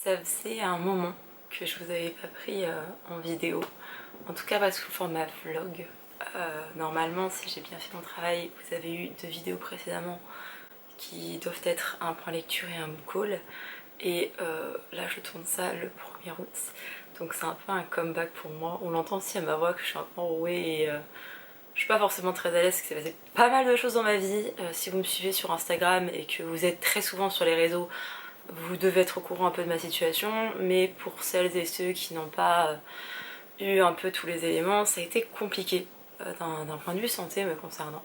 Ça faisait un moment que je vous avais pas pris en vidéo, en tout cas pas sous le format vlog. Normalement, si j'ai bien fait mon travail, vous avez eu 2 vidéos précédemment qui doivent être un point lecture et un book haul. Et là je tourne ça le 1er août, donc c'est un peu un comeback pour moi. On l'entend aussi à ma voix que je suis un peu enrouée et je suis pas forcément très à l'aise, parce que c'est passé pas mal de choses dans ma vie. Si vous me suivez sur Instagram et que vous êtes très souvent sur les réseaux, vous devez être au courant un peu de ma situation, mais pour celles et ceux qui n'ont pas eu un peu tous les éléments, ça a été compliqué d'un point de vue santé me concernant.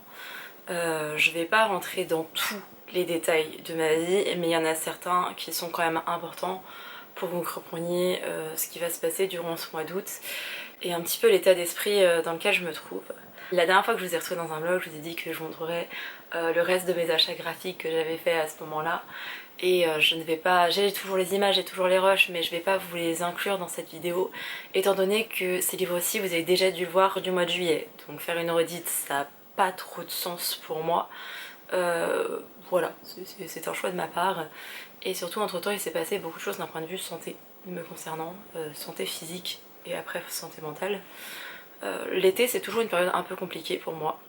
Je vais pas rentrer dans tous les détails de ma vie, mais il y en a certains qui sont quand même importants pour que vous compreniez ce qui va se passer durant ce mois d'août et un petit peu l'état d'esprit dans lequel je me trouve. La dernière fois que je vous ai retrouvée dans un vlog, je vous ai dit que je vous montrerais le reste de mes achats graphiques que j'avais fait à ce moment-là. Et je ne vais pas, j'ai toujours les images, j'ai toujours les rushs, mais je vais pas vous les inclure dans cette vidéo, étant donné que ces livres-ci, vous avez déjà dû le voir du mois de juillet. Donc faire une redite, ça n'a pas trop de sens pour moi. Voilà, c'est un choix de ma part. Et surtout, entre temps, il s'est passé beaucoup de choses d'un point de vue santé me concernant, santé physique et après santé mentale. L'été, c'est toujours une période un peu compliquée pour moi,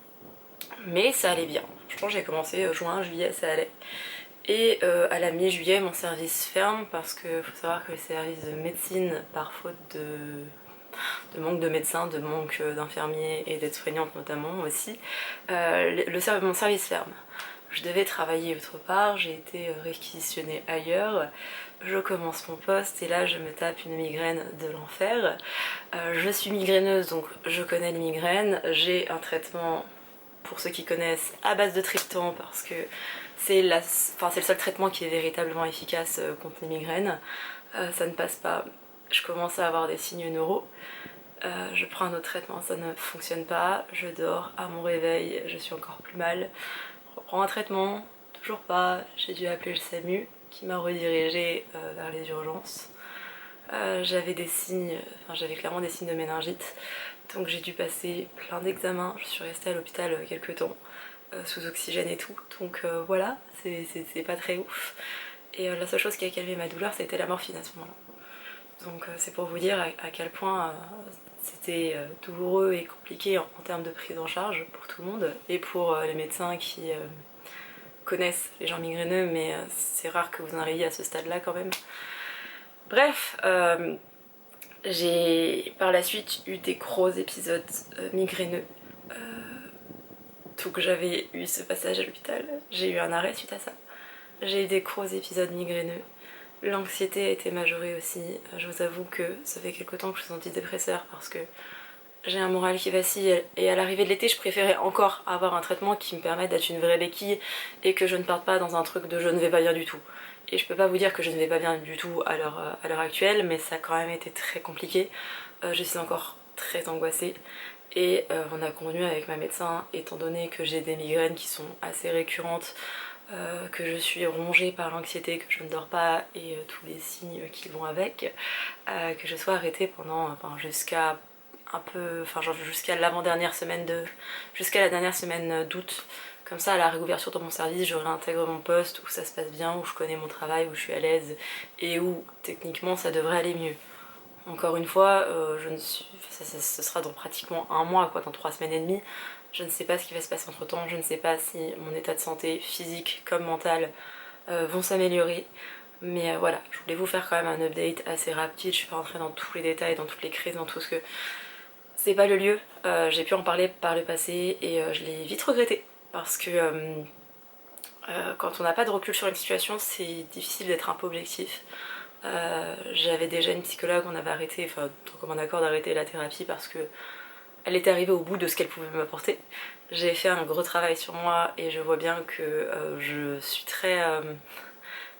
mais ça allait bien. Je pense que j'ai commencé juin, juillet, ça allait. Et à la mi-juillet, mon service ferme parce qu'il faut savoir que le service de médecine, par faute de manque de médecins, de manque d'infirmiers et d'aides-soignantes notamment aussi, mon service ferme. Je devais travailler autre part, j'ai été réquisitionnée ailleurs, je commence mon poste et là je me tape une migraine de l'enfer. Je suis migraineuse, donc je connais les migraines, j'ai un traitement, pour ceux qui connaissent, à base de triptan parce que c'est le seul traitement qui est véritablement efficace contre les migraines. Ça ne passe pas, je commence à avoir des signes neuro. Je prends un autre traitement, ça ne fonctionne pas, je dors, à mon réveil, je suis encore plus mal. Je reprends un traitement, toujours pas, j'ai dû appeler le SAMU qui m'a redirigée vers les urgences. J'avais des signes, j'avais clairement des signes de méningite, donc j'ai dû passer plein d'examens, je suis restée à l'hôpital quelques temps, sous oxygène et tout, donc voilà, c'est pas très ouf. Et la seule chose qui a calmé ma douleur, c'était la morphine à ce moment-là. Donc c'est pour vous dire à quel point c'était douloureux et compliqué en termes de prise en charge pour tout le monde et pour les médecins qui connaissent les gens migraineux, mais c'est rare que vous en arriviez à ce stade-là quand même. Bref, j'ai par la suite eu des gros épisodes migraineux. Tout que j'avais eu ce passage à l'hôpital, j'ai eu un arrêt suite à ça. J'ai eu des gros épisodes migraineux. L'anxiété a été majorée aussi. Je vous avoue que ça fait quelque temps que je suis antidépresseur parce que j'ai un moral qui vacille et à l'arrivée de l'été je préférais encore avoir un traitement qui me permette d'être une vraie béquille et que je ne parte pas dans un truc de je ne vais pas bien du tout. Et je peux pas vous dire que je ne vais pas bien du tout à l'heure actuelle, mais ça a quand même été très compliqué. Je suis encore très angoissée et on a convenu avec ma médecin, étant donné que j'ai des migraines qui sont assez récurrentes, que je suis rongée par l'anxiété, que je ne dors pas et tous les signes qui vont avec, que je sois arrêtée pendant, jusqu'à un peu, jusqu'à l'avant-dernière semaine jusqu'à la dernière semaine d'août. Comme ça, à la réouverture de mon service, je réintègre mon poste où ça se passe bien, où je connais mon travail, où je suis à l'aise et où techniquement ça devrait aller mieux. Encore une fois, ce sera dans pratiquement un mois, quoi, dans 3 semaines et demie. Je ne sais pas ce qui va se passer entre temps, je ne sais pas si mon état de santé physique comme mental vont s'améliorer. Mais voilà, je voulais vous faire quand même un update assez rapide, je suis pas rentrée dans tous les détails, dans toutes les crises, dans tout ce que... C'est pas le lieu, j'ai pu en parler par le passé et je l'ai vite regretté. Parce que quand on n'a pas de recul sur une situation, c'est difficile d'être un peu objectif. J'avais déjà une psychologue, on avait arrêté, enfin comme un accord d'arrêter la thérapie parce que elle était arrivée au bout de ce qu'elle pouvait m'apporter. J'ai fait un gros travail sur moi et je vois bien que je suis très...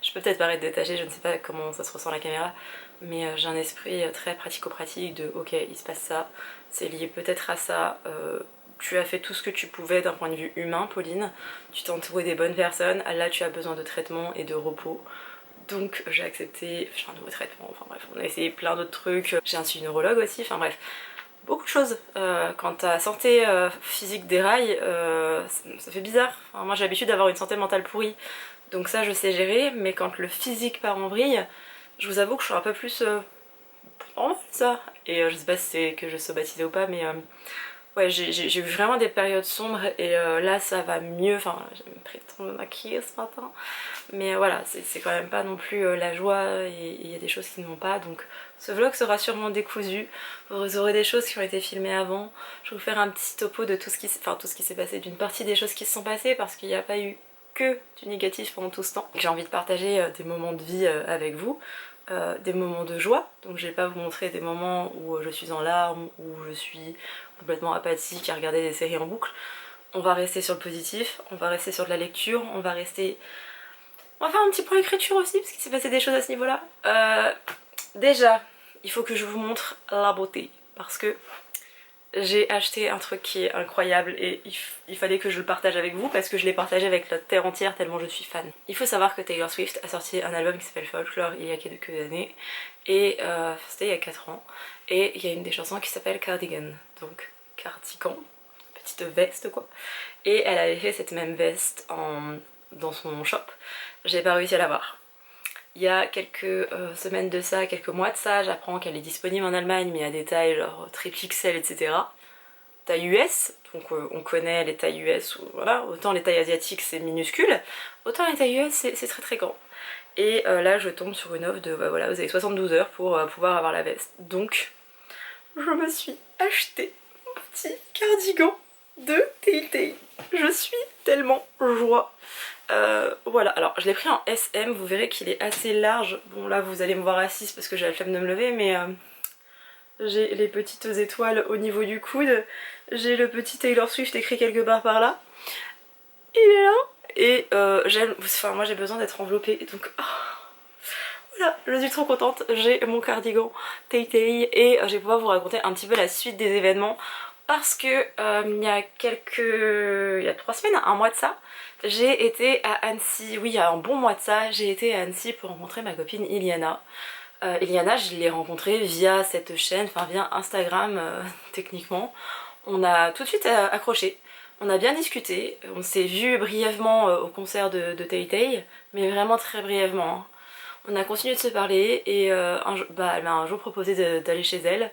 je peux peut-être paraître détachée, je ne sais pas comment ça se ressent à la caméra, mais j'ai un esprit très pratico-pratique de ok, il se passe ça, c'est lié peut-être à ça, tu as fait tout ce que tu pouvais d'un point de vue humain, Pauline, tu t'es entourée des bonnes personnes, là tu as besoin de traitement et de repos. Donc j'ai accepté, un nouveau traitement, enfin bref, on a essayé plein d'autres trucs, j'ai un suivi neurologue aussi, enfin bref, beaucoup de choses. Quand ta santé physique déraille, ça fait bizarre. Enfin, moi j'ai l'habitude d'avoir une santé mentale pourrie, donc ça je sais gérer, mais quand le physique part en vrille, Je vous avoue que je suis un peu plus normal ça. Et je sais pas si c'est que je somatisais ou pas, mais ouais, j'ai eu vraiment des périodes sombres et là ça va mieux. Enfin, j'ai même pris le temps de me maquiller ce matin. Mais voilà, c'est quand même pas non plus la joie et il y a des choses qui ne vont pas. Donc ce vlog sera sûrement décousu. Vous aurez des choses qui ont été filmées avant. Je vais vous faire un petit topo de tout ce qui s'est passé, d'une partie des choses qui se sont passées parce qu'il n'y a pas eu que du négatif pendant tout ce temps. J'ai envie de partager des moments de vie avec vous. Des moments de joie, donc je vais pas vous montrer des moments où je suis en larmes, où je suis complètement apathique à regarder des séries en boucle. On va rester sur le positif, on va rester sur de la lecture, on va faire un petit point écriture aussi parce qu'il s'est passé des choses à ce niveau là. Déjà il faut que je vous montre la beauté parce que j'ai acheté un truc qui est incroyable et il fallait que je le partage avec vous parce que je l'ai partagé avec la terre entière tellement je suis fan. Il faut savoir que Taylor Swift a sorti un album qui s'appelle Folklore il y a quelques années et c'était il y a 4 ans et il y a une des chansons qui s'appelle Cardigan, donc cardigan, petite veste quoi, et elle avait fait cette même veste dans son shop. J'ai pas réussi à l'avoir. Il y a quelques semaines de ça, quelques mois de ça, j'apprends qu'elle est disponible en Allemagne mais à des tailles genre triple XL etc. Taille US, donc on connaît les tailles US, voilà, autant les tailles asiatiques c'est minuscule, autant les tailles US c'est très très grand. Et là je tombe sur une offre de bah voilà, vous avez 72 heures pour pouvoir avoir la veste. Donc je me suis acheté un petit cardigan de Tay. Je suis tellement joie. Voilà, alors je l'ai pris en SM, vous verrez qu'il est assez large. Bon là vous allez me voir assise parce que j'ai la flemme de me lever, mais j'ai les petites étoiles au niveau du coude. J'ai le petit Taylor Swift écrit quelque part par là. Il est là. Et moi j'ai besoin d'être enveloppée, donc voilà, je suis trop contente. J'ai mon cardigan Tay et je vais pouvoir vous raconter un petit peu la suite des événements. Parce que il y a 3 semaines, un mois de ça, j'ai été à Annecy, oui il y a un bon mois de ça, j'ai été à Annecy pour rencontrer ma copine Iliana. Iliana, je l'ai rencontrée via cette chaîne, enfin via Instagram techniquement. On a tout de suite accroché, on a bien discuté, on s'est vu brièvement au concert de Tay, mais vraiment très brièvement. Hein. On a continué de se parler et elle m'a un jour proposé d'aller chez elle.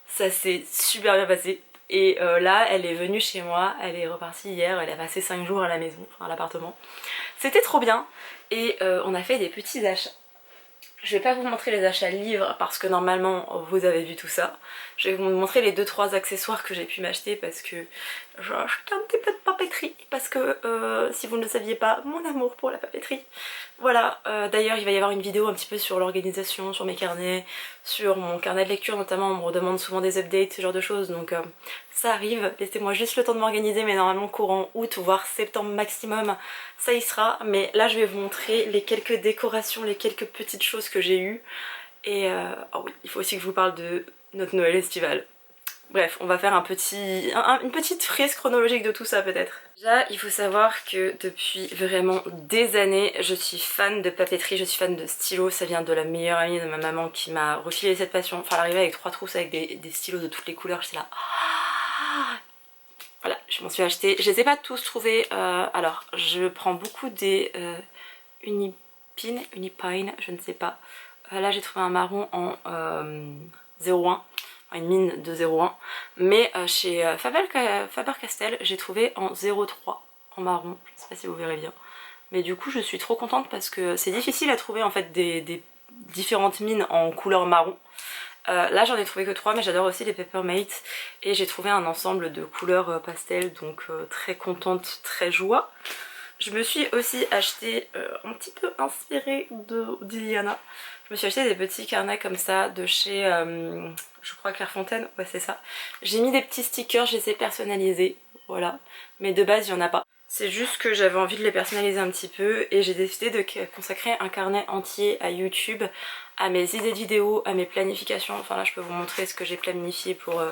Ça s'est super bien passé. Et là, elle est venue chez moi, elle est repartie hier, elle a passé 5 jours à la maison, enfin à l'appartement. C'était trop bien et on a fait des petits achats. Je vais pas vous montrer les achats livres parce que normalement vous avez vu tout ça. Je vais vous montrer les 2-3 accessoires que j'ai pu m'acheter parce que j'ai acheté un petit peu de papeterie parce que si vous ne le saviez pas, mon amour pour la papeterie. Voilà, d'ailleurs il va y avoir une vidéo un petit peu sur l'organisation, sur mes carnets, sur mon carnet de lecture notamment, on me redemande souvent des updates, ce genre de choses, donc ça arrive, laissez-moi juste le temps de m'organiser, mais normalement courant août voire septembre maximum ça y sera. Mais là je vais vous montrer les quelques décorations, les quelques petites choses que j'ai eues. Et oh oui, il faut aussi que je vous parle de notre Noël estival. Bref, on va faire une petite frise chronologique de tout ça peut-être. Déjà, il faut savoir que depuis vraiment des années, je suis fan de papeterie, je suis fan de stylos. Ça vient de la meilleure amie de ma maman qui m'a refilé cette passion. Enfin, elle arrivait avec 3 trousses avec des stylos de toutes les couleurs, j'étais là... Voilà, je m'en suis acheté. Je les ai pas tous trouvés. Alors, je prends beaucoup des Unipine, je ne sais pas. Là, j'ai trouvé un marron en 01, une mine de 01. Mais chez Faber-Castell, j'ai trouvé en 03, en marron. Je ne sais pas si vous verrez bien. Mais du coup, je suis trop contente parce que c'est difficile à trouver en fait des différentes mines en couleur marron. Là j'en ai trouvé que 3 mais j'adore aussi les Peppermate et j'ai trouvé un ensemble de couleurs pastel, donc très contente, très joie. Je me suis aussi acheté un petit peu inspirée d'Iliana. Je me suis acheté des petits carnets comme ça de chez je crois Clairefontaine, ouais c'est ça. J'ai mis des petits stickers, je les ai personnalisés, voilà, mais de base il n'y en a pas. C'est juste que j'avais envie de les personnaliser un petit peu et j'ai décidé de consacrer un carnet entier à YouTube, à mes idées de vidéos, à mes planifications. Enfin là je peux vous montrer ce que j'ai planifié pour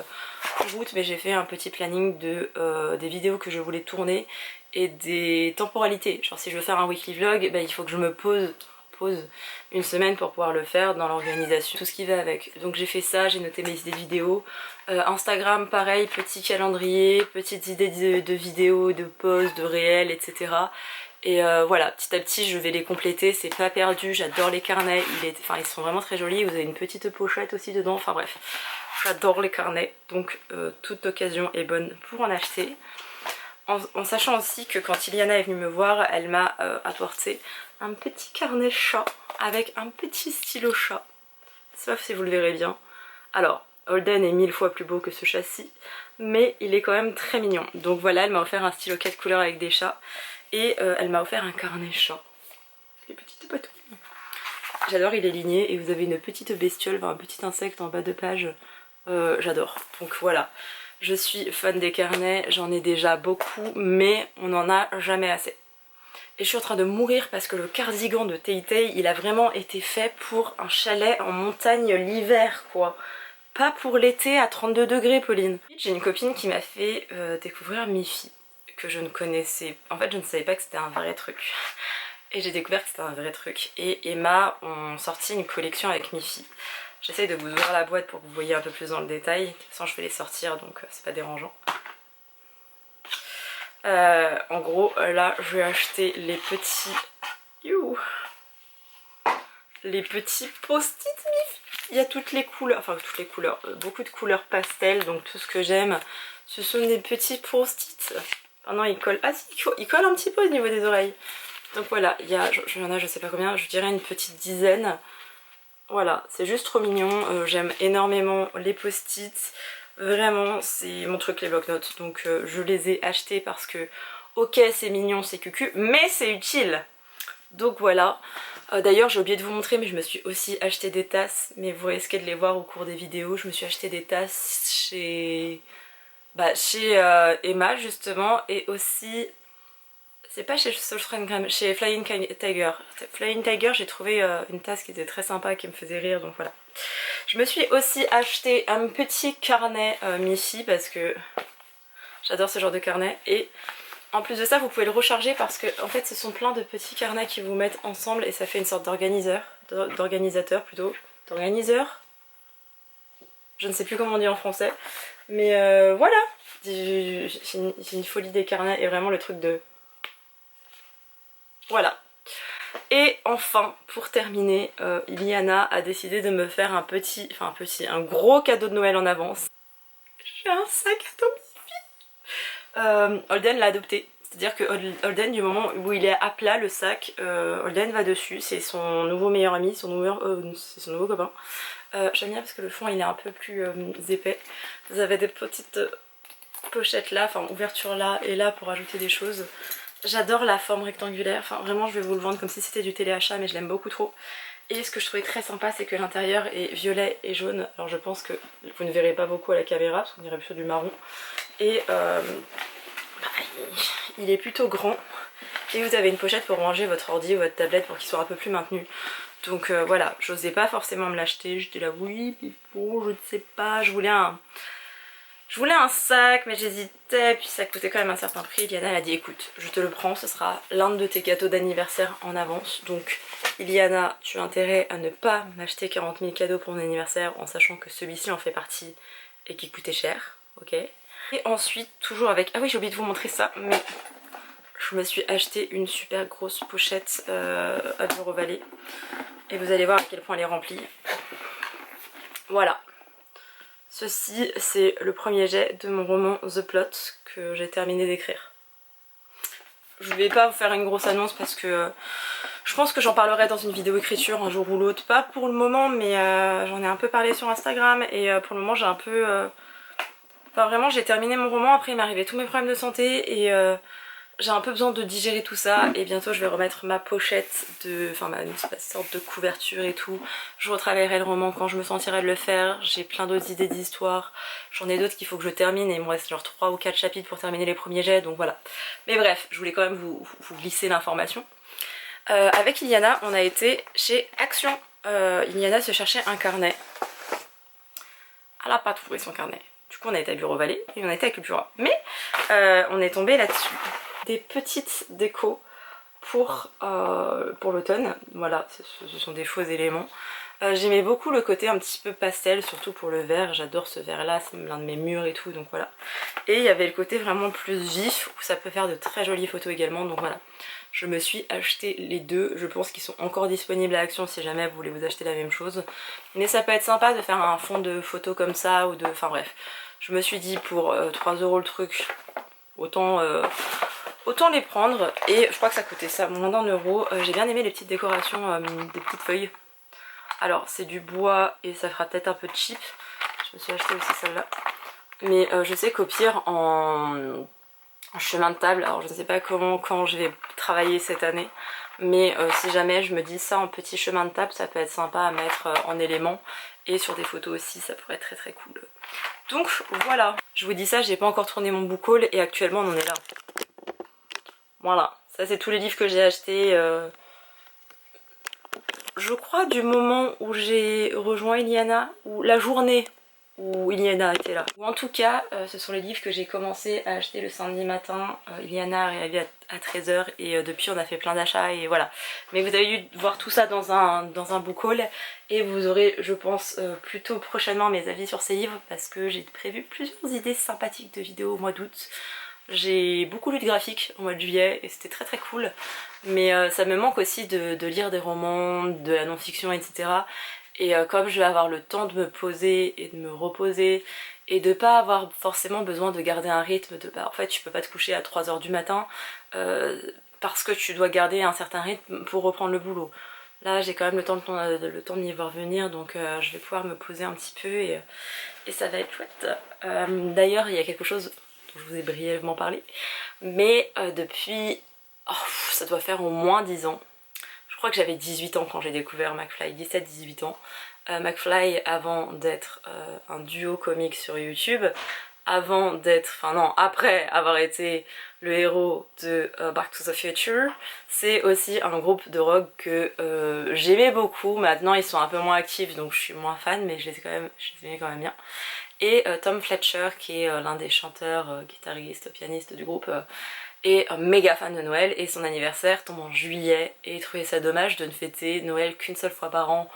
août, mais j'ai fait un petit planning de des vidéos que je voulais tourner et des temporalités. Genre si je veux faire un weekly vlog, bah, il faut que je me pose une semaine pour pouvoir le faire dans l'organisation, tout ce qui va avec. Donc j'ai fait ça, j'ai noté mes idées de vidéos. Instagram pareil, petit calendrier, petites idées de vidéos, de posts, de réels, etc. Et voilà, petit à petit je vais les compléter, c'est pas perdu, j'adore les carnets, ils sont vraiment très jolis, vous avez une petite pochette aussi dedans, enfin bref, j'adore les carnets, donc toute occasion est bonne pour en acheter. En sachant aussi que quand Iliana est venue me voir, elle m'a apporté un petit carnet chat avec un petit stylo chat, sauf si vous le verrez bien. Alors, Holden est 1000 fois plus beau que ce châssis, mais il est quand même très mignon. Donc voilà, elle m'a offert un stylo 4 couleurs avec des chats. Et elle m'a offert un carnet chat. Les petites patouilles. J'adore, il est ligné et vous avez une petite bestiole, enfin un petit insecte en bas de page. J'adore. Donc voilà, je suis fan des carnets, j'en ai déjà beaucoup, mais on n'en a jamais assez. Et je suis en train de mourir parce que le cardigan de Teitei, il a vraiment été fait pour un chalet en montagne l'hiver, quoi. Pas pour l'été à 32 degrés, Pauline. J'ai une copine qui m'a fait découvrir Miffy, que je ne connaissais... En fait, je ne savais pas que c'était un vrai truc. Et j'ai découvert que c'était un vrai truc. Et Emma ont sorti une collection avec Miffy. J'essaye de vous ouvrir la boîte pour que vous voyez un peu plus dans le détail. De toute façon, je vais les sortir, donc c'est pas dérangeant. En gros, là, je vais acheter les petits... Les petits post-it Miffy. Il y a toutes les couleurs, enfin toutes les couleurs, beaucoup de couleurs pastel, donc tout ce que j'aime. Ce sont des petits post-it. Ah non, ils collent. Ah si, ils collent un petit peu au niveau des oreilles. Donc voilà, il y en a je sais pas combien, je dirais une petite dizaine. Voilà, c'est juste trop mignon. J'aime énormément les post-it. Vraiment, c'est mon truc les bloc-notes. Donc je les ai achetés parce que, ok, c'est mignon, c'est cucu, mais c'est utile. Donc voilà. D'ailleurs j'ai oublié de vous montrer, mais je me suis aussi acheté des tasses, mais vous risquez de les voir au cours des vidéos. Je me suis acheté des tasses chez Emma justement, et aussi c'est pas chez Soul Gram, chez Flying Tiger. Flying Tiger, j'ai trouvé une tasse qui était très sympa, qui me faisait rire, donc voilà. Je me suis aussi acheté un petit carnet Miffy parce que j'adore ce genre de carnet, et en plus de ça, vous pouvez le recharger parce que en fait ce sont plein de petits carnets qui vous mettent ensemble et ça fait une sorte d'organisateur plutôt. D'organiseur. Je ne sais plus comment on dit en français. Mais voilà. J'ai une folie des carnets et vraiment le truc de... Voilà. Et enfin, pour terminer, Iliana a décidé de me faire un gros cadeau de Noël en avance. J'ai un sac à dos Miffy. Holden l'a adopté. C'est-à-dire que Holden, du moment où il est à plat, le sac, Holden va dessus. C'est son nouveau meilleur ami, c'est son nouveau copain. J'aime bien parce que le fond il est un peu plus épais. Vous avez des petites pochettes là, enfin ouverture là et là pour ajouter des choses. J'adore la forme rectangulaire, enfin vraiment je vais vous le vendre comme si c'était du téléachat, mais je l'aime beaucoup trop. Et ce que je trouvais très sympa, c'est que l'intérieur est violet et jaune. Alors je pense que vous ne verrez pas beaucoup à la caméra parce qu'on dirait plutôt du marron. Et il est plutôt grand. Et vous avez une pochette pour ranger votre ordi ou votre tablette pour qu'il soit un peu plus maintenu. Donc voilà, j'osais pas forcément me l'acheter. J'étais là, oui, mais bon, je ne sais pas. Je voulais un sac, mais j'hésitais. Puis ça coûtait quand même un certain prix. Iliana elle a dit, écoute, je te le prends. Ce sera l'un de tes gâteaux d'anniversaire en avance. Donc Iliana, tu as intérêt à ne pas m'acheter 40 000 cadeaux pour mon anniversaire en sachant que celui-ci en fait partie et qui coûtait cher. Ok. Et ensuite, toujours avec... Ah oui, j'ai oublié de vous montrer ça, mais je me suis acheté une super grosse pochette à Bureau Vallée. Et vous allez voir à quel point elle est remplie. Voilà. Ceci, c'est le premier jet de mon roman The Plot que j'ai terminé d'écrire. Je vais pas vous faire une grosse annonce parce que je pense que j'en parlerai dans une vidéo écriture un jour ou l'autre. Pas pour le moment, mais j'en ai un peu parlé sur Instagram et pour le moment j'ai un peu... Enfin vraiment j'ai terminé mon roman, après il m'est arrivé tous mes problèmes de santé et j'ai un peu besoin de digérer tout ça et bientôt je vais remettre ma pochette de... Enfin une sorte de couverture et tout. Je retravaillerai le roman quand je me sentirai de le faire. J'ai plein d'autres idées d'histoire. J'en ai d'autres qu'il faut que je termine et il me reste genre 3 ou 4 chapitres pour terminer les premiers jets, donc voilà. Mais bref, je voulais quand même vous glisser l'information. Avec Iliana, on a été chez Action. Iliana se cherchait un carnet. Elle n'a pas trouvé son carnet. Du coup on a été à Bureau Vallée et on a été à Cultura. Mais on est tombé là-dessus. Des petites décos pour l'automne. Voilà, ce sont des faux éléments. J'aimais beaucoup le côté un petit peu pastel, surtout pour le vert. J'adore ce vert là, c'est l'un de mes murs et tout, donc voilà. Et il y avait le côté vraiment plus vif où ça peut faire de très jolies photos également, donc voilà. je me suis acheté les deux. Je pense qu'ils sont encore disponibles à Action si jamais vous voulez vous acheter la même chose. Mais ça peut être sympa de faire un fond de photo comme ça ou de... Enfin bref, je me suis dit pour 3 € le truc, autant les prendre. Et je crois que ça coûtait ça moins d'1 €. J'ai bien aimé les petites décorations, des petites feuilles. Alors c'est du bois et ça fera peut-être un peu cheap. Je me suis acheté aussi celle-là. Mais je sais qu'au pire en chemin de table, alors je ne sais pas quand je vais travailler cette année, mais si jamais je me dis ça en petit chemin de table, ça peut être sympa à mettre en élément, et sur des photos aussi ça pourrait être très cool. Donc voilà, je vous dis ça, j'ai pas encore tourné mon book haul et actuellement on en est là. Voilà, ça c'est tous les livres que j'ai achetés, je crois du moment où j'ai rejoint Iliana, ou la journée où Iliana était là. Ou en tout cas, ce sont les livres que j'ai commencé à acheter le samedi matin. Iliana est arrivée à 13 h et depuis on a fait plein d'achats et voilà. Mais vous avez dû voir tout ça dans un book haul et vous aurez, je pense, plutôt prochainement mes avis sur ces livres parce que j'ai prévu plusieurs idées sympathiques de vidéos au mois d'août. J'ai beaucoup lu de graphiques au mois de juillet et c'était très cool. Mais ça me manque aussi de lire des romans, de la non-fiction, etc. Et comme je vais avoir le temps de me poser et de me reposer et de pas avoir forcément besoin de garder un rythme, en fait tu peux pas te coucher à 3 h du matin parce que tu dois garder un certain rythme pour reprendre le boulot. Là j'ai quand même le temps de m'y voir venir, donc je vais pouvoir me poser un petit peu et ça va être chouette. D'ailleurs il y a quelque chose dont je vous ai brièvement parlé, mais depuis, ça doit faire au moins 10 ans. Je crois que j'avais 18 ans quand j'ai découvert McFly, 17-18 ans. McFly, avant d'être un duo comique sur YouTube, avant d'être, enfin non, après avoir été le héros de Back to the Future, c'est aussi un groupe de rock que j'aimais beaucoup. Maintenant ils sont un peu moins actifs donc je suis moins fan, mais je les aimais quand même bien. Et Tom Fletcher qui est l'un des chanteurs, guitaristes, pianistes du groupe, est méga fan de Noël et son anniversaire tombe en juillet et il trouvait ça dommage de ne fêter Noël qu'une seule fois par an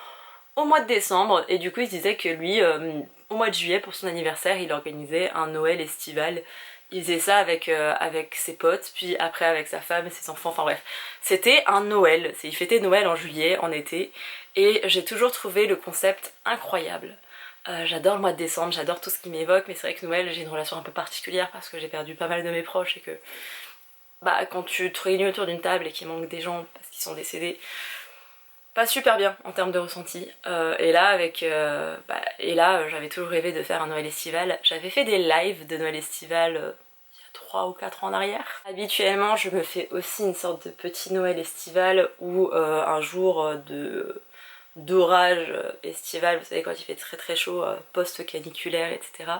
au mois de décembre, et du coup il se disait que lui au mois de juillet pour son anniversaire il organisait un Noël estival. Il faisait ça avec ses potes, puis après avec sa femme et ses enfants, enfin bref. C'était un Noël, il fêtait Noël en juillet, en été, et j'ai toujours trouvé le concept incroyable. J'adore le mois de décembre, j'adore tout ce qui m'évoque, mais c'est vrai que Noël j'ai une relation un peu particulière parce que j'ai perdu pas mal de mes proches et que quand tu te réunis autour d'une table et qu'il manque des gens parce qu'ils sont décédés, pas super bien en termes de ressenti. Et là j'avais toujours rêvé de faire un Noël estival. J'avais fait des lives de Noël estival il y a 3 ou 4 ans en arrière. Habituellement je me fais aussi une sorte de petit Noël estival ou un jour d'orage estival, vous savez quand il fait très chaud, post-caniculaire, etc.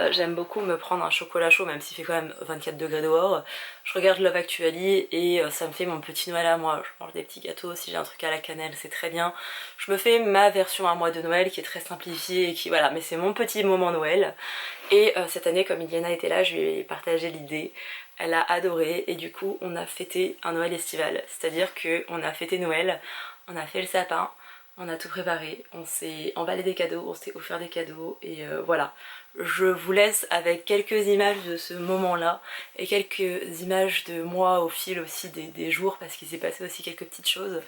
J'aime beaucoup me prendre un chocolat chaud même s'il fait quand même 24 degrés dehors. Je regarde Love Actually et ça me fait mon petit Noël à moi. Je mange des petits gâteaux, si j'ai un truc à la cannelle c'est très bien. Je me fais ma version à moi de Noël qui est très simplifiée et qui voilà, mais c'est mon petit moment Noël. Et cette année comme Iliana était là, je lui ai partagé l'idée. Elle a adoré et du coup on a fêté un Noël estival. C'est-à-dire qu'on a fêté Noël, on a fait le sapin, on a tout préparé, on s'est emballé des cadeaux, on s'est offert des cadeaux et voilà. Je vous laisse avec quelques images de ce moment-là et quelques images de moi au fil aussi des jours parce qu'il s'est passé aussi quelques petites choses.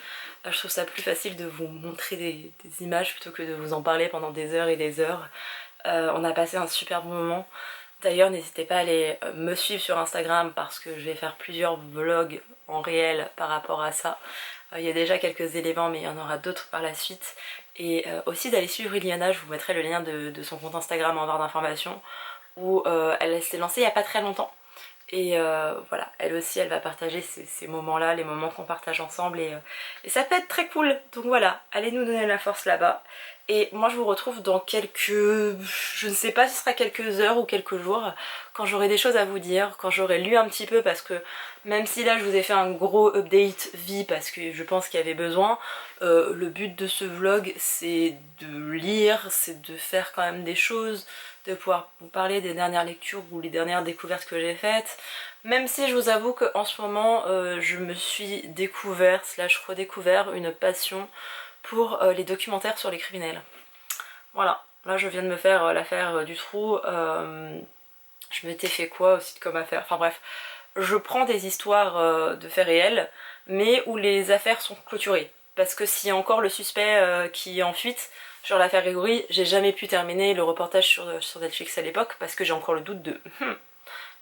Je trouve ça plus facile de vous montrer des images plutôt que de vous en parler pendant des heures et des heures. On a passé un super bon moment. D'ailleurs n'hésitez pas à aller me suivre sur Instagram parce que je vais faire plusieurs vlogs en réel par rapport à ça. Il y a déjà quelques éléments mais il y en aura d'autres par la suite. Et aussi d'aller suivre Iliana, je vous mettrai le lien de son compte Instagram en barre d'informations où elle s'est lancée il n'y a pas très longtemps. Et voilà, elle aussi elle va partager ces moments-là, les moments qu'on partage ensemble et ça peut être très cool. Donc voilà, allez nous donner la force là-bas. Et moi je vous retrouve dans je ne sais pas si ce sera quelques heures ou quelques jours, quand j'aurai des choses à vous dire, quand j'aurai lu un petit peu parce que même si là je vous ai fait un gros update vie parce que je pense qu'il y avait besoin, le but de ce vlog c'est de lire, c'est de faire quand même des choses, de pouvoir vous parler des dernières lectures ou les dernières découvertes que j'ai faites. Même si je vous avoue qu'en ce moment je me suis découvert / redécouvert une passion pour les documentaires sur les criminels. Voilà, là je viens de me faire l'affaire du trou, je m'étais fait quoi aussi comme affaire, enfin bref. je prends des histoires de faits réels, mais où les affaires sont clôturées. Parce que s'il y a encore le suspect qui est en fuite sur l'affaire Grégory, j'ai jamais pu terminer le reportage sur Netflix à l'époque parce que j'ai encore le doute de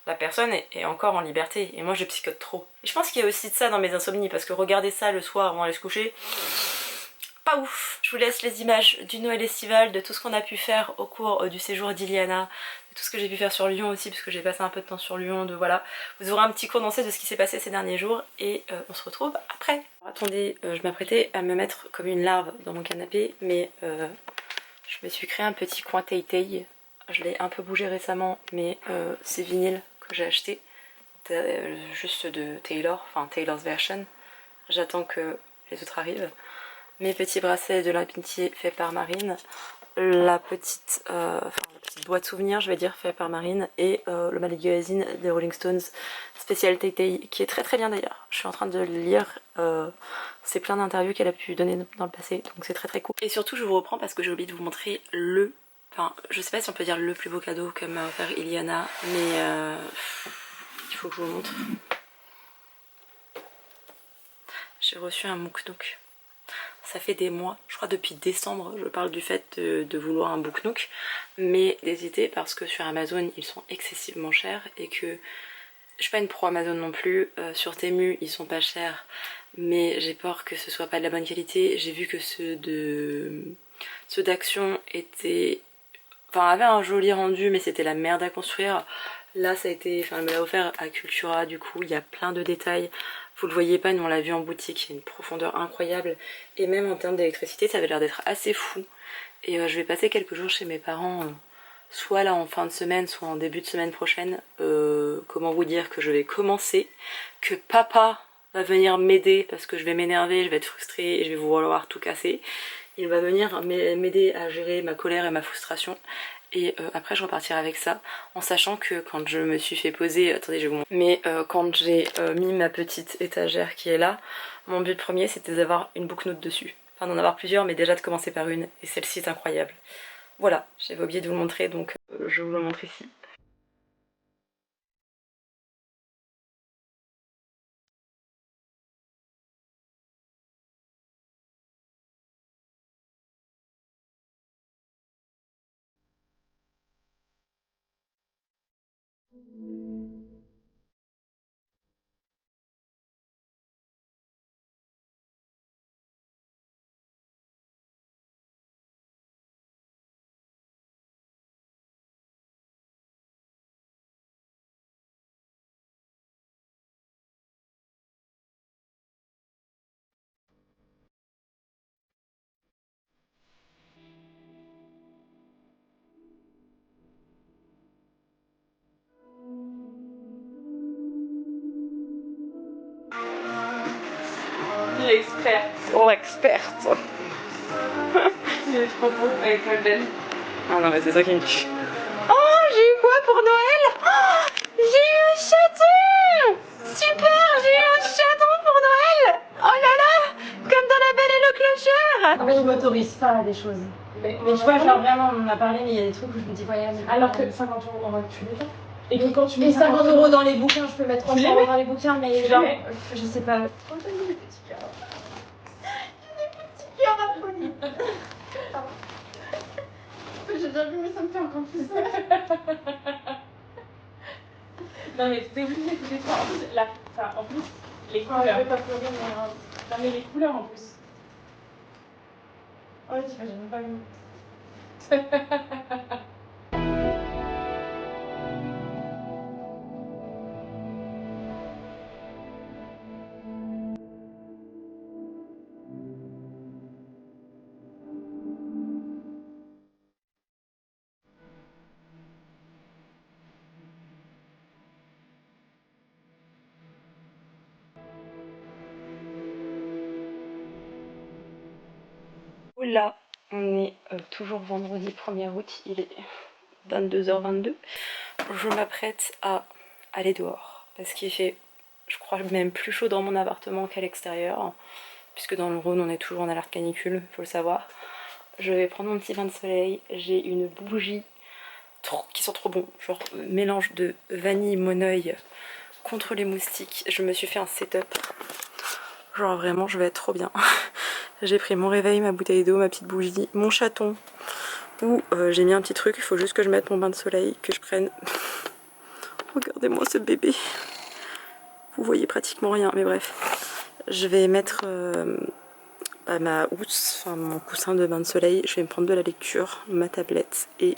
la personne est encore en liberté et moi je psychote trop. Et je pense qu'il y a aussi de ça dans mes insomnies parce que regarder ça le soir avant d'aller se coucher, pas ouf. Je vous laisse les images du Noël estival, de tout ce qu'on a pu faire au cours du séjour d'Iliana, de tout ce que j'ai pu faire sur Lyon aussi parce que j'ai passé un peu de temps sur Lyon, de voilà. Vous aurez un petit condensé de ce qui s'est passé ces derniers jours et on se retrouve après. Alors, attendez, je m'apprêtais à me mettre comme une larve dans mon canapé mais je me suis créé un petit coin tay-tay. Je l'ai un peu bougé récemment mais c'est vinyle que j'ai acheté juste de Taylor, enfin Taylor's version. J'attends que les autres arrivent. Mes petits bracelets de l'amitié fait par Marine, la petite boîte souvenir je vais dire fait par Marine et le magazine des Rolling Stones spécial Tay-Tay qui est très très bien d'ailleurs. Je suis en train de le lire, c'est plein d'interviews qu'elle a pu donner dans le passé donc c'est très très cool. Et surtout je vous reprends parce que j'ai oublié de vous montrer je sais pas si on peut dire le plus beau cadeau que m'a offert Iliana mais il faut que je vous montre. J'ai reçu un Mouk Nook. Ça fait des mois, je crois depuis décembre, je parle du fait de vouloir un Book Nook, mais d'hésiter parce que sur Amazon ils sont excessivement chers et que je suis pas une pro Amazon non plus, sur Temu ils sont pas chers mais j'ai peur que ce soit pas de la bonne qualité. J'ai vu que ceux d'Action avaient un joli rendu mais c'était la merde à construire. Là ça a été, elle me l'a offert à Cultura, du coup il y a plein de détails. Vous le voyez pas, nous on l'a vu en boutique, il y a une profondeur incroyable. Et même en termes d'électricité, ça avait l'air d'être assez fou. Et je vais passer quelques jours chez mes parents, soit là en fin de semaine, soit en début de semaine prochaine. Comment vous dire que je vais commencer, que papa va venir m'aider parce que je vais m'énerver, je vais être frustrée et je vais vouloir tout casser. Il va venir m'aider à gérer ma colère et ma frustration. Et après je repartirai avec ça en sachant que quand je me suis fait poser, attendez je vais vous montrer, mais quand j'ai mis ma petite étagère qui est là, mon but premier c'était d'avoir une Book Note dessus, enfin d'en avoir plusieurs mais déjà de commencer par une et celle-ci est incroyable. Voilà, j'avais oublié de vous le montrer donc je vous le montre ici. L'experte. Il est trop beau avec la belle. Ah non mais c'est ça qui me tue. Oh j'ai eu quoi pour Noël? Oh, j'ai eu un chaton. Super, j'ai eu un chaton pour Noël. Oh là là, comme dans La Belle et le Clochard. Ah mais ils m'autorisent pas à des choses. Mais tu vois, genre vraiment, on en a parlé, mais il y a des trucs où je me dis, ouais, mais alors que 50 € en vrai, tu les as. Et que quand tu mets 50 € dans les bouquins, je peux mettre 300 € dans les bouquins, mais genre, je sais pas. Oh, t'as mis des petits cœurs. J'ai des petits cœurs à folie. J'ai déjà vu, mais ça me fait encore plus ça. Non, mais t'es obligé d'écouter ça. En plus, en plus, les couleurs. Je vais pas pleurer, mais. Non, mais les couleurs en plus. Oh, j'ai même pas vu. Là, on est toujours vendredi 1er août, il est 22h22. Je m'apprête à aller dehors parce qu'il fait, je crois, même plus chaud dans mon appartement qu'à l'extérieur, puisque dans le Rhône on est toujours en alerte canicule, faut le savoir. Je vais prendre mon petit bain de soleil, j'ai une bougie qui sent trop bon, genre mélange de vanille moneuil contre les moustiques. Je me suis fait un setup. Genre vraiment je vais être trop bien. J'ai pris mon réveil, ma bouteille d'eau, ma petite bougie, mon chaton. Où j'ai mis un petit truc, il faut juste que je mette mon bain de soleil, que je prenne. Regardez-moi ce bébé. Vous voyez pratiquement rien, mais bref. Je vais mettre ma housse, enfin mon coussin de bain de soleil. Je vais me prendre de la lecture, ma tablette et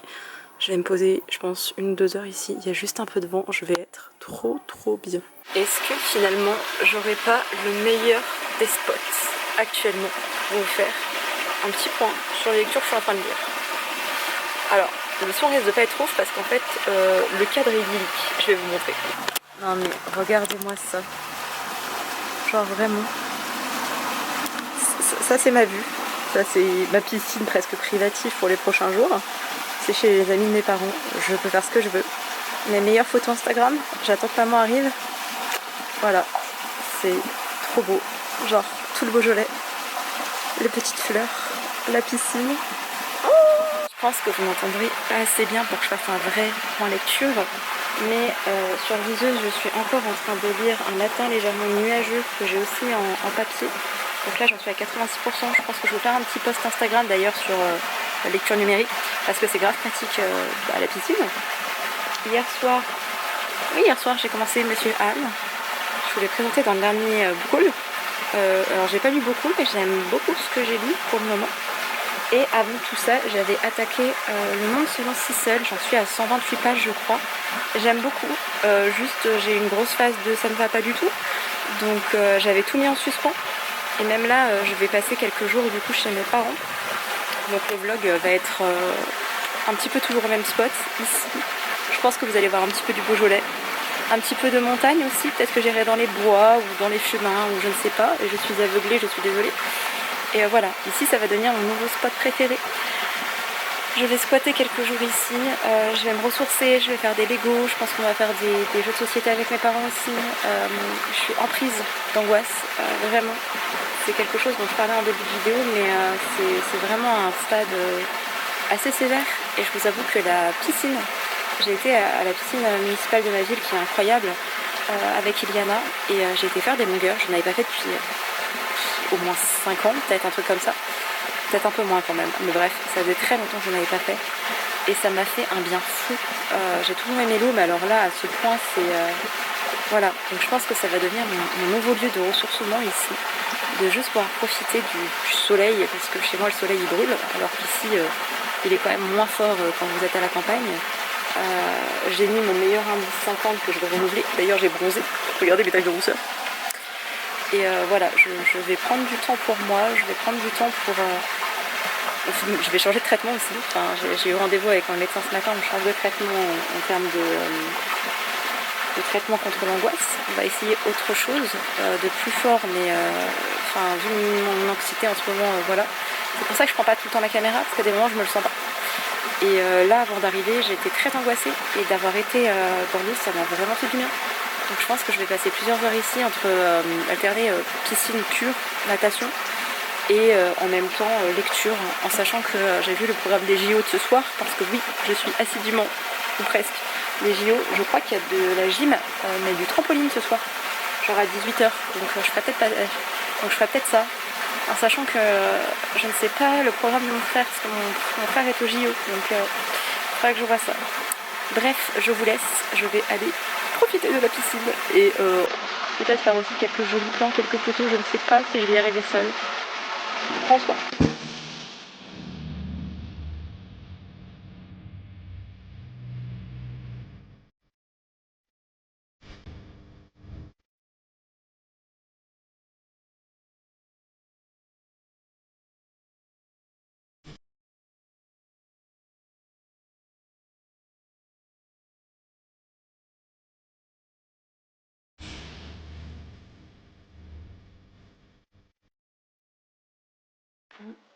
je vais me poser, je pense, 1-2 heures ici. Il y a juste un peu de vent, je vais être trop bien. Est-ce que finalement, j'aurais pas le meilleur des spots actuellement pour vous faire un petit point sur les lectures que je suis en train de lire? Alors, le son risque de pas être ouf parce qu'en fait, le cadre est idyllique. Je vais vous montrer. Non mais regardez-moi ça. Genre vraiment. Ça c'est ma vue. Ça c'est ma piscine presque privative pour les prochains jours. C'est chez les amis de mes parents. Je peux faire ce que je veux. Mes meilleures photos Instagram. J'attends que maman arrive. Voilà. C'est trop beau. Genre tout le Beaujolais. Les petites fleurs. La piscine. Je pense que vous m'entendrez pas assez bien pour que je fasse un vrai point lecture. Mais sur liseuse, je suis encore en train de lire un latin légèrement nuageux que j'ai aussi en papier. Donc là, j'en suis à 86%. Je pense que je vais faire un petit post Instagram d'ailleurs sur la lecture numérique parce que c'est grave pratique à la piscine. Hier soir, j'ai commencé Monsieur Anne. Je vous l'ai présenté dans le dernier book haul. Alors j'ai pas lu beaucoup, mais j'aime beaucoup ce que j'ai lu pour le moment. Et avant tout ça, j'avais attaqué Le Monde selon Sissel. J'en suis à 128 pages, je crois. J'aime beaucoup. Juste, j'ai une grosse phase de ça ne va pas du tout. Donc, j'avais tout mis en suspens. Et même là, je vais passer quelques jours du coup chez mes parents. Donc, le vlog va être un petit peu toujours au même spot, ici. Je pense que vous allez voir un petit peu du Beaujolais. Un petit peu de montagne aussi. Peut-être que j'irai dans les bois ou dans les chemins ou je ne sais pas. Et je suis aveuglée, je suis désolée. Et voilà, ici ça va devenir mon nouveau spot préféré. Je vais squatter quelques jours ici, je vais me ressourcer, je vais faire des Legos, je pense qu'on va faire des jeux de société avec mes parents aussi. Je suis en prise d'angoisse, vraiment. C'est quelque chose dont je parlais en début de vidéo, mais c'est vraiment un stade assez sévère. Et je vous avoue que la piscine, j'ai été à la piscine municipale de ma ville qui est incroyable, avec Iliana, et j'ai été faire des longueurs, je n'avais pas fait depuis au moins 5 ans, peut-être un truc comme ça. Peut-être un peu moins quand même. Mais bref, ça faisait très longtemps que je n'avais pas fait. Et ça m'a fait un bien fou. J'ai toujours aimé l'eau, mais alors là, à ce point, c'est... Voilà. Donc je pense que ça va devenir mon nouveau lieu de ressourcement ici. De juste pouvoir profiter du soleil, parce que chez moi, le soleil, il brûle. Alors qu'ici, il est quand même moins fort quand vous êtes à la campagne. J'ai mis mon meilleur indice 50 que je vais renouveler. D'ailleurs, j'ai bronzé. Regardez les taches de rousseur. Et voilà, je vais prendre du temps pour moi, je vais prendre du temps pour... je vais changer de traitement aussi. Enfin, j'ai eu rendez-vous avec un médecin ce matin, on change de traitement en termes de traitement contre l'angoisse. On va essayer autre chose, de plus fort, mais enfin, vu mon anxiété en ce moment, voilà. C'est pour ça que je prends pas tout le temps la caméra, parce qu'à des moments je me le sens pas. Et là, avant d'arriver, j'ai été très angoissée, et d'avoir été dans l'eau, ça m'a vraiment fait du bien. Donc je pense que je vais passer plusieurs heures ici entre alterner piscine, cure, natation et en même temps lecture, en sachant que j'ai vu le programme des JO de ce soir, parce que oui, je suis assidûment, ou presque, les JO. Je crois qu'il y a de la gym, mais du trampoline ce soir, genre à 18 h. Donc je ferai peut-être ça, en sachant que je ne sais pas le programme de mon frère, parce que mon frère est au JO, donc il faudra que je vois ça. Bref, je vous laisse, je vais aller profiter de la piscine et peut-être faire aussi quelques jolis plans, quelques photos, je ne sais pas si je vais y arriver seule. Prends soin.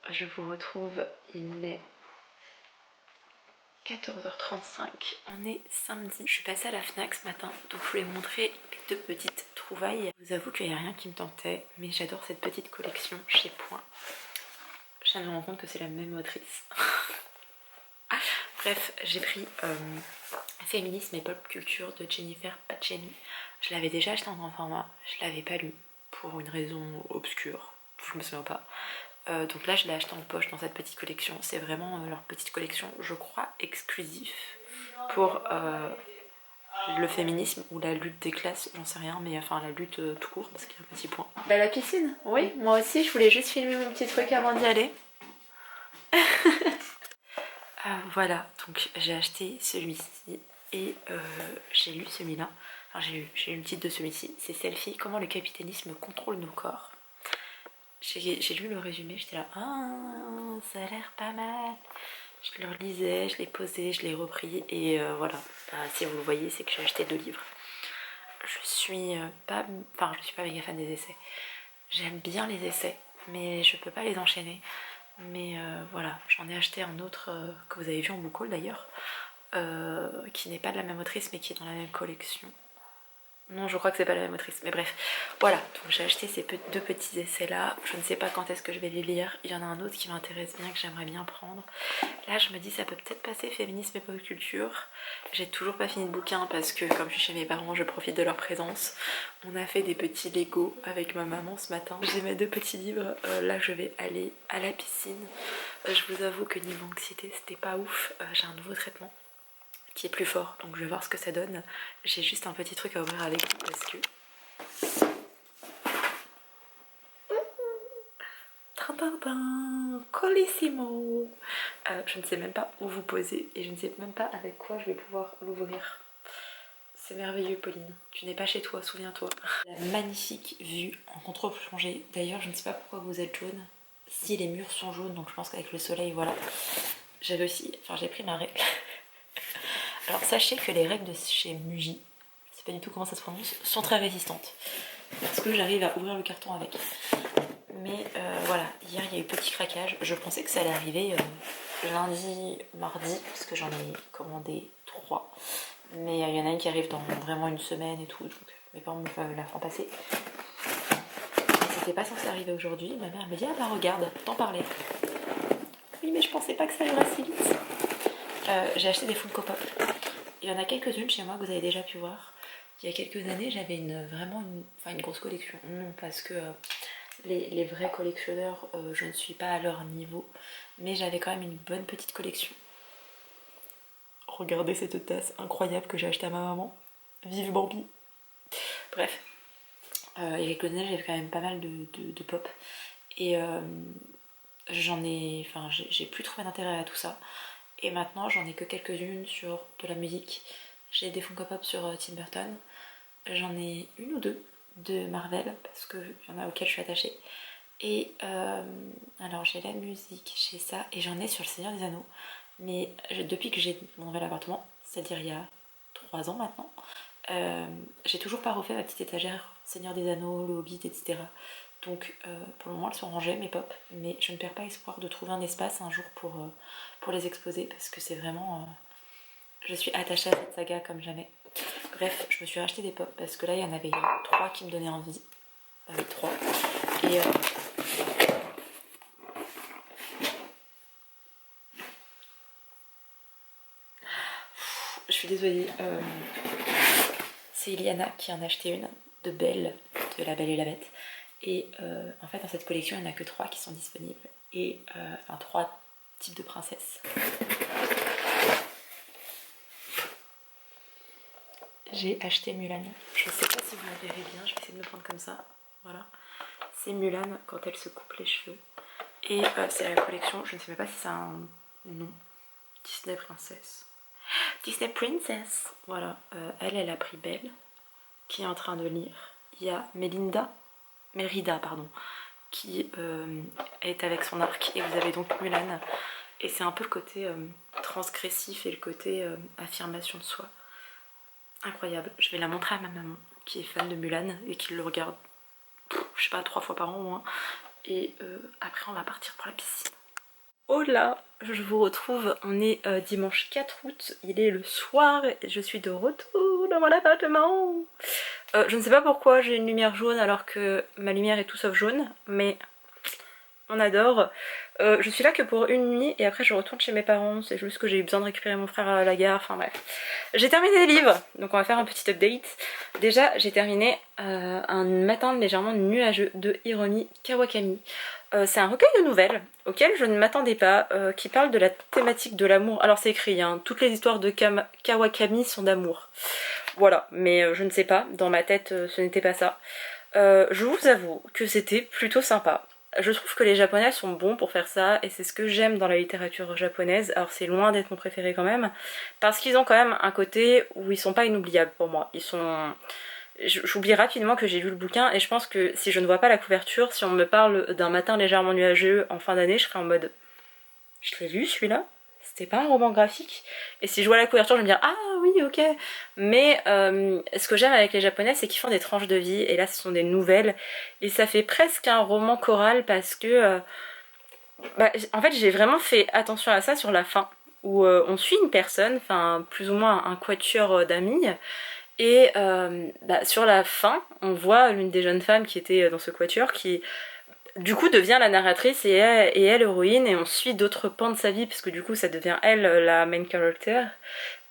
Je vous retrouve, il est 14h35, on est samedi. Je suis passée à la Fnac ce matin, donc je voulais vous montrer les 2 petites trouvailles. Je vous avoue qu'il n'y a rien qui me tentait, mais j'adore cette petite collection chez Point. Je viens de me rendre compte que c'est la même autrice. Bref, j'ai pris Féminisme et pop culture de Jennifer Paceni. Je l'avais déjà acheté en grand format, je l'avais pas lu pour une raison obscure, je me souviens pas. Donc là je l'ai acheté en poche dans cette petite collection. C'est vraiment leur petite collection, je crois, exclusif pour le féminisme ou la lutte des classes, j'en sais rien, mais enfin la lutte tout court parce qu'il y a un petit point. Bah la piscine, oui, moi aussi je voulais juste filmer mon petit truc avant d'y aller. Voilà, donc j'ai acheté celui-ci et j'ai lu celui-là. Enfin j'ai lu le titre de celui-ci, c'est Selfie, comment le capitalisme contrôle nos corps. J'ai lu le résumé, j'étais là, ah, ça a l'air pas mal. Je le relisais, je l'ai posé, je l'ai repris et voilà. Bah, si vous le voyez, c'est que j'ai acheté 2 livres. Je suis pas méga fan des essais. J'aime bien les essais, mais je peux pas les enchaîner. Mais voilà, j'en ai acheté un autre que vous avez vu en book haul d'ailleurs, qui n'est pas de la même autrice mais qui est dans la même collection. Non, je crois que c'est pas la même autrice, mais bref. Voilà, donc j'ai acheté ces 2 petits essais là. Je ne sais pas quand est-ce que je vais les lire. Il y en a un autre qui m'intéresse bien, que j'aimerais bien prendre. Là, je me dis ça peut peut-être passer féminisme et pop culture. J'ai toujours pas fini le bouquin parce que comme je suis chez mes parents, je profite de leur présence. On a fait des petits Lego avec ma maman ce matin. J'ai mes 2 petits livres. Là, je vais aller à la piscine. Je vous avoue que niveau anxiété, c'était pas ouf. J'ai un nouveau traitement qui est plus fort, donc je vais voir ce que ça donne. J'ai juste un petit truc à ouvrir avec vous parce que Colissimo. Je ne sais même pas où vous poser et je ne sais même pas avec quoi je vais pouvoir l'ouvrir. C'est merveilleux Pauline, tu n'es pas chez toi, souviens-toi. La magnifique vue en contre-plongée. D'ailleurs je ne sais pas pourquoi vous êtes jaune. Si les murs sont jaunes, donc je pense qu'avec le soleil, voilà. J'avais aussi, enfin j'ai pris ma règle. Alors sachez que les règles de chez Muji, je sais pas du tout comment ça se prononce, sont très résistantes. Parce que j'arrive à ouvrir le carton avec. Mais voilà, hier il y a eu petit craquage. Je pensais que ça allait arriver lundi, mardi, parce que j'en ai commandé 3. Mais il y en a une qui arrive dans vraiment une semaine et tout, donc mes parents me la font passer. Et c'était pas censé arriver aujourd'hui. Ma mère me dit, ah bah regarde, t'en parlais. Oui mais je pensais pas que ça irait si vite. J'ai acheté des Funko Pop. Il y en a quelques-unes chez moi que vous avez déjà pu voir. Il y a quelques années, j'avais vraiment une grosse collection. Non, parce que les vrais collectionneurs, je ne suis pas à leur niveau. Mais j'avais quand même une bonne petite collection. Regardez cette tasse incroyable que j'ai achetée à ma maman. Vive Bambi. Bref. Il y a quelques années, j'avais quand même pas mal de pop. Et j'ai plus trouvé d'intérêt à tout ça. Et maintenant j'en ai que quelques-unes sur de la musique. J'ai des Funko Pop sur Tim Burton. J'en ai 1 ou 2 de Marvel parce qu'il y en a auxquelles je suis attachée. Et alors j'ai la musique, j'ai ça et j'en ai sur le Seigneur des Anneaux. Mais depuis que j'ai mon nouvel appartement, c'est-à-dire il y a 3 ans maintenant, j'ai toujours pas refait ma petite étagère Seigneur des Anneaux, le Hobbit, etc. Donc pour le moment elles sont rangées mes pop, mais je ne perds pas espoir de trouver un espace un jour pour les exposer parce que c'est vraiment... je suis attachée à cette saga comme jamais. Bref, je me suis racheté des pop parce que là il y en avait 3 qui me donnaient envie. Avec 3. Et je suis désolée. C'est Iliana qui en a acheté une de Belle, de La Belle et la Bête. Et en fait dans cette collection il n'y en a que 3 qui sont disponibles. Et enfin 3 types de princesses. J'ai acheté Mulan. Je sais pas si vous la verrez bien, je vais essayer de me prendre comme ça. Voilà. C'est Mulan quand elle se coupe les cheveux. Et c'est la collection, je ne sais même pas si c'est un nom. Disney Princess. Disney Princess. Voilà. Elle a pris Belle, qui est en train de lire. Il y a Mérida, pardon, qui est avec son arc. Et vous avez donc Mulan. Et c'est un peu le côté transgressif et le côté affirmation de soi. Incroyable. Je vais la montrer à ma maman, qui est fan de Mulan et qui le regarde, je sais pas, 3 fois par an au moins. Et après on va partir pour la piscine. Oh là, je vous retrouve, on est dimanche 4 août, il est le soir et je suis de retour dans mon appartement. Je ne sais pas pourquoi j'ai une lumière jaune alors que ma lumière est tout sauf jaune, mais on adore. Je suis là que pour une nuit et après je retourne chez mes parents, c'est juste que j'ai eu besoin de récupérer mon frère à la gare, enfin bref. J'ai terminé les livres, donc on va faire un petit update. Déjà j'ai terminé Un matin légèrement nuageux de Hiromi Kawakami. C'est un recueil de nouvelles auquel je ne m'attendais pas, qui parle de la thématique de l'amour. Alors c'est écrit, hein, toutes les histoires de Kawakami sont d'amour. Voilà, mais je ne sais pas, dans ma tête ce n'était pas ça. Je vous avoue que c'était plutôt sympa. Je trouve que les japonais sont bons pour faire ça et c'est ce que j'aime dans la littérature japonaise. Alors c'est loin d'être mon préféré quand même, parce qu'ils ont quand même un côté où ils sont pas inoubliables pour moi. Ils sont... J'oublie rapidement que j'ai lu le bouquin et je pense que si je ne vois pas la couverture, si on me parle d'un matin légèrement nuageux en fin d'année, je serai en mode je l'ai lu celui-là? C'était pas un roman graphique? Et si je vois la couverture, je vais me dire ah oui ok. Mais ce que j'aime avec les japonais, c'est qu'ils font des tranches de vie et là ce sont des nouvelles et ça fait presque un roman choral parce que en fait j'ai vraiment fait attention à ça sur la fin où on suit une personne, enfin plus ou moins un quatuor d'amis. Et sur la fin, on voit l'une des jeunes femmes qui était dans ce quatuor qui du coup devient la narratrice et elle héroïne et on suit d'autres pans de sa vie parce que du coup ça devient elle la main character.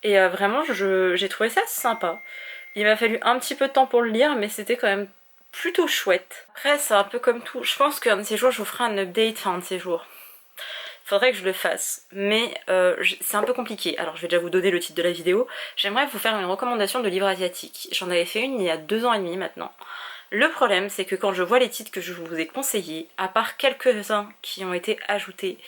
Et vraiment j'ai trouvé ça sympa. Il m'a fallu un petit peu de temps pour le lire mais c'était quand même plutôt chouette. Après c'est un peu comme tout, je pense qu'un de ces jours je vous ferai un update, enfin un de ces jours. Faudrait que je le fasse, mais c'est un peu compliqué. Alors je vais déjà vous donner le titre de la vidéo. J'aimerais vous faire une recommandation de livres asiatiques. J'en avais fait une il y a 2 ans et demi maintenant. Le problème c'est que quand je vois les titres que je vous ai conseillés, à part quelques-uns qui ont été ajoutés,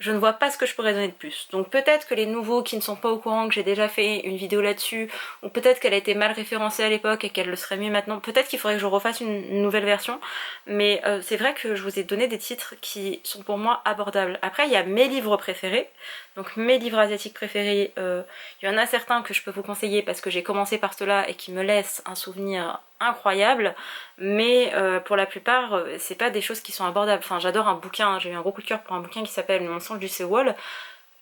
je ne vois pas ce que je pourrais donner de plus. Donc peut-être que les nouveaux qui ne sont pas au courant que j'ai déjà fait une vidéo là-dessus, ou peut-être qu'elle a été mal référencée à l'époque et qu'elle le serait mieux maintenant, peut-être qu'il faudrait que je refasse une nouvelle version, mais c'est vrai que je vous ai donné des titres qui sont pour moi abordables. Après il y a mes livres préférés, donc mes livres asiatiques préférés, il y en a certains que je peux vous conseiller parce que j'ai commencé par ceux-là et qui me laissent un souvenir incroyable, mais pour la plupart c'est pas des choses qui sont abordables. Enfin j'adore un bouquin, j'ai eu un gros coup de cœur pour un bouquin qui s'appelle Le mensonge du Sewol,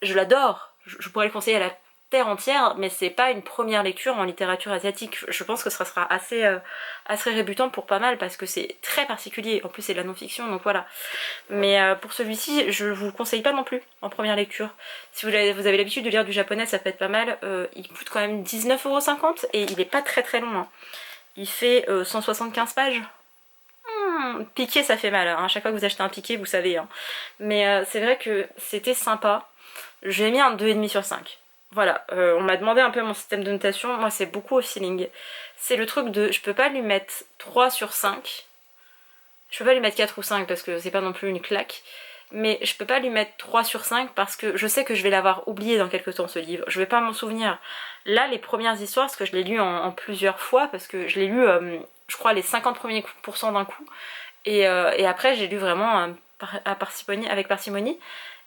je l'adore, je pourrais le conseiller à la terre entière, mais c'est pas une première lecture en littérature asiatique. Je pense que ça sera assez rébutant pour pas mal parce que c'est très particulier, en plus c'est de la non-fiction donc voilà. Mais pour celui-ci je vous le conseille pas non plus en première lecture. Si vous avez l'habitude de lire du japonais ça peut être pas mal, il coûte quand même 19,50 € et il est pas très très long hein. Il fait 175 pages. Piqué ça fait mal, hein. À chaque fois que vous achetez un piqué vous savez hein. Mais c'est vrai que c'était sympa. J'ai mis un 2,5 sur 5. Voilà, on m'a demandé un peu mon système de notation, moi c'est beaucoup au feeling. C'est le truc de, je peux pas lui mettre 3 sur 5. Je peux pas lui mettre 4 ou 5 parce que c'est pas non plus une claque. Mais je peux pas lui mettre 3 sur 5 parce que je sais que je vais l'avoir oublié dans quelques temps ce livre. Je vais pas m'en souvenir. Là les premières histoires, parce que je l'ai lu en plusieurs fois, parce que je l'ai lu je crois les 50 premiers pourcents d'un coup. Et après j'ai lu vraiment avec parcimonie.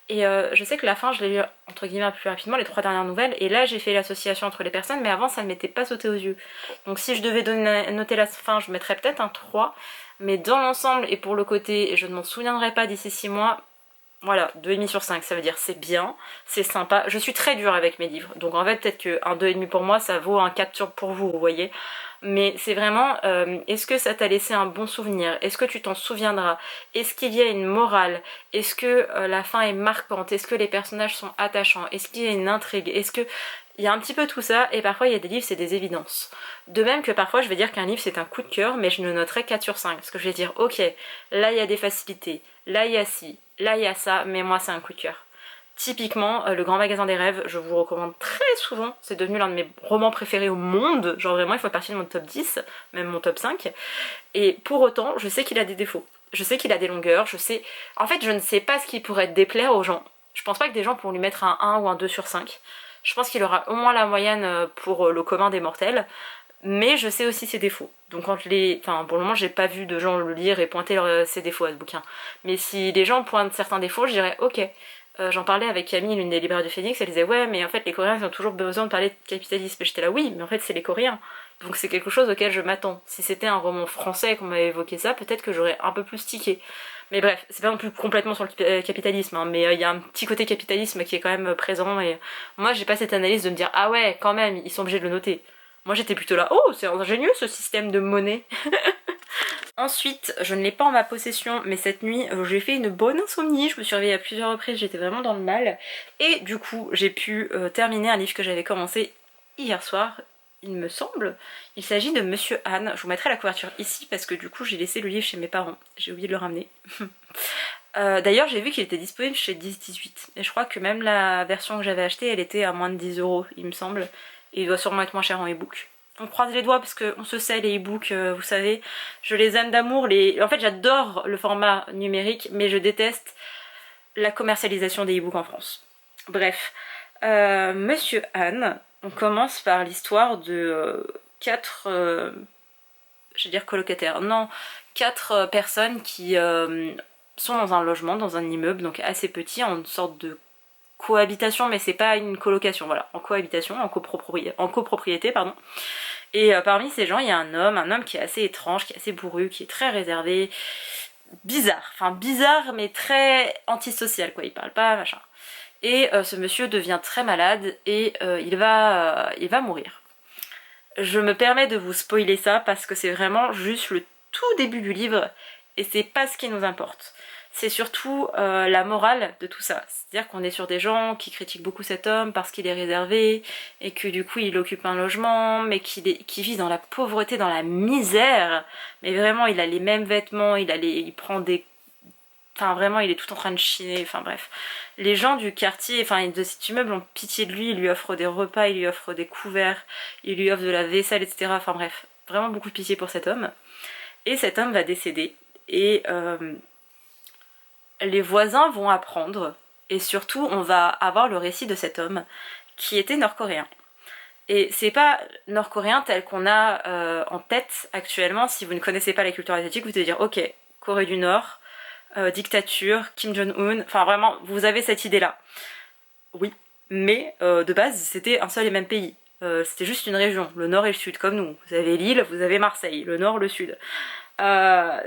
Et je sais que la fin je l'ai lu entre guillemets plus rapidement, les 3 dernières nouvelles. Et là j'ai fait l'association entre les personnes, mais avant ça ne m'était pas sauté aux yeux. Donc si je devais noter la fin, je mettrais peut-être un 3. Mais dans l'ensemble et pour le côté, je ne m'en souviendrai pas d'ici 6 mois. Voilà, 2,5 sur 5, ça veut dire c'est bien, c'est sympa. Je suis très dure avec mes livres, donc en fait peut-être qu'un 2,5 pour moi ça vaut un 4 pour vous, vous voyez. Mais c'est vraiment, est-ce que ça t'a laissé un bon souvenir? Est-ce que tu t'en souviendras? Est-ce qu'il y a une morale? Est-ce que la fin est marquante? Est-ce que les personnages sont attachants? Est-ce qu'il y a une intrigue? Est-ce que... Il y a un petit peu tout ça, et parfois il y a des livres c'est des évidences. De même que parfois je vais dire qu'un livre c'est un coup de cœur, mais je ne noterai 4 sur 5. Parce que je vais dire ok, là il y a des facilités, là il y a ci, là il y a ça, mais moi c'est un coup de cœur. Typiquement, Le Grand Magasin des Rêves, je vous recommande très souvent, c'est devenu l'un de mes romans préférés au monde, genre vraiment il fait partie de mon top 10, même mon top 5, et pour autant je sais qu'il a des défauts, je sais qu'il a des longueurs, je sais... En fait je ne sais pas ce qui pourrait déplaire aux gens, je pense pas que des gens pourront lui mettre un 1 ou un 2 sur 5, je pense qu'il aura au moins la moyenne pour le commun des mortels, mais je sais aussi ses défauts. Donc quand pour le moment j'ai pas vu de gens le lire et pointer ses défauts à ce bouquin. Mais si les gens pointent certains défauts, je dirais ok. J'en parlais avec Camille, l'une des libraires du Phoenix, elle disait ouais mais en fait les Coréens ils ont toujours besoin de parler de capitalisme. Et j'étais là oui mais en fait c'est les Coréens. Donc c'est quelque chose auquel je m'attends. Si c'était un roman français qu'on m'avait évoqué ça, peut-être que j'aurais un peu plus tiqué. Mais bref, c'est pas non plus complètement sur le capitalisme, hein, mais il y a un petit côté capitalisme qui est quand même présent et moi j'ai pas cette analyse de me dire ah ouais quand même ils sont obligés de le noter. Moi j'étais plutôt là, oh c'est ingénieux ce système de monnaie. Ensuite, je ne l'ai pas en ma possession, mais cette nuit, j'ai fait une bonne insomnie. Je me suis réveillée à plusieurs reprises, j'étais vraiment dans le mal. Et du coup, j'ai pu terminer un livre que j'avais commencé hier soir, il me semble. Il s'agit de Monsieur Anne. Je vous mettrai la couverture ici parce que du coup, j'ai laissé le livre chez mes parents. J'ai oublié de le ramener. D'ailleurs, j'ai vu qu'il était disponible chez 10-18. Et je crois que même la version que j'avais achetée, elle était à moins de 10 €, il me semble. Et il doit sûrement être moins cher en e-book. On croise les doigts parce qu'on se sait, les e-books, vous savez, je les aime d'amour. En fait, j'adore le format numérique, mais je déteste la commercialisation des e-books en France. Bref, Monsieur Anne, on commence par l'histoire de 4, je vais dire colocataires, non, 4 personnes qui sont dans un logement, dans un immeuble, donc assez petit, en sorte de cohabitation, mais c'est pas une colocation, voilà, en cohabitation, en copropriété, pardon. Et parmi ces gens, il y a un homme qui est assez étrange, qui est assez bourru, qui est très réservé, bizarre, mais très antisocial, quoi, il parle pas, machin. Et ce monsieur devient très malade et il va mourir. Je me permets de vous spoiler ça parce que c'est vraiment juste le tout début du livre et c'est pas ce qui nous importe. C'est surtout la morale de tout ça. C'est-à-dire qu'on est sur des gens qui critiquent beaucoup cet homme parce qu'il est réservé et que du coup il occupe un logement mais qui vit dans la pauvreté, dans la misère. Mais vraiment il a les mêmes vêtements, il prend des... Enfin vraiment il est tout en train de chiner, enfin bref. Les gens du quartier, enfin de cet immeuble ont pitié de lui, ils lui offrent des repas, ils lui offrent des couverts, ils lui offrent de la vaisselle, etc. Enfin bref, vraiment beaucoup de pitié pour cet homme. Et cet homme va décéder et les voisins vont apprendre et surtout on va avoir le récit de cet homme qui était nord-coréen. Et c'est pas nord-coréen tel qu'on a en tête actuellement. Si vous ne connaissez pas la culture asiatique, vous devez dire ok, Corée du Nord, dictature, Kim Jong-un, enfin vraiment vous avez cette idée là. Oui, mais de base c'était un seul et même pays. C'était juste une région, le nord et le sud comme nous. Vous avez l'île, vous avez Marseille, le nord, le sud.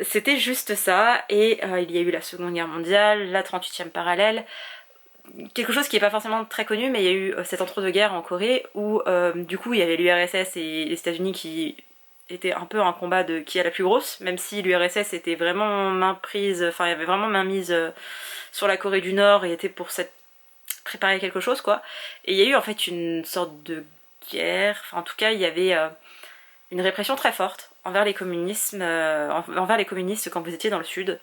C'était juste ça, et il y a eu la Seconde Guerre mondiale, la 38e parallèle, quelque chose qui n'est pas forcément très connu, mais il y a eu cette entre-deux-guerres en Corée où du coup il y avait l'URSS et les États-Unis qui étaient un peu un combat de qui est la plus grosse, même si l'URSS était vraiment main prise, enfin il y avait vraiment main mise sur la Corée du Nord et était pour préparer quelque chose quoi. Et il y a eu en fait une sorte de guerre, enfin en tout cas il y avait une répression très forte envers les communistes quand vous étiez dans le sud.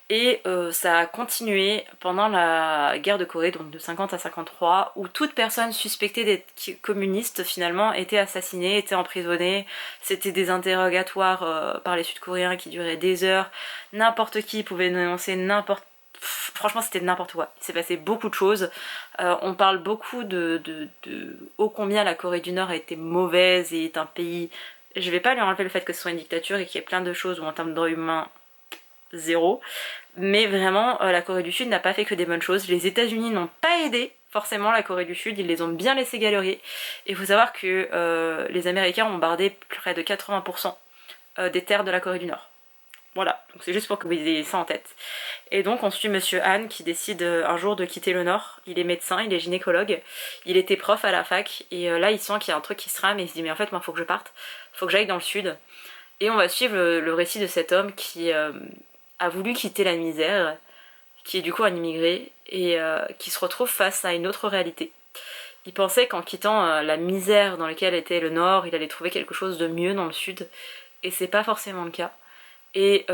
Et ça a continué pendant la guerre de Corée, donc de 50 à 53, où toute personne suspectée d'être communiste finalement était assassinée, était emprisonnée. C'était des interrogatoires par les Sud-Coréens qui duraient des heures. N'importe qui pouvait dénoncer n'importe... Franchement c'était n'importe quoi, il s'est passé beaucoup de choses. On parle beaucoup de ô combien la Corée du Nord a été mauvaise et est un pays... Je vais pas lui enlever le fait que ce soit une dictature et qu'il y ait plein de choses où en termes de droits humains, zéro. Mais vraiment, la Corée du Sud n'a pas fait que des bonnes choses. Les États-Unis n'ont pas aidé forcément la Corée du Sud, ils les ont bien laissés galérer. Et il faut savoir que les Américains ont bombardé près de 80% des terres de la Corée du Nord. Voilà, donc c'est juste pour que vous ayez ça en tête. Et donc on suit Monsieur Han qui décide un jour de quitter le Nord. Il est médecin, il est gynécologue, il était prof à la fac et là il sent qu'il y a un truc qui se trame et il se dit mais en fait moi faut que je parte, faut que j'aille dans le Sud. Et on va suivre le récit de cet homme qui a voulu quitter la misère, qui est du coup un immigré et qui se retrouve face à une autre réalité. Il pensait qu'en quittant la misère dans laquelle était le Nord, il allait trouver quelque chose de mieux dans le Sud et c'est pas forcément le cas. Et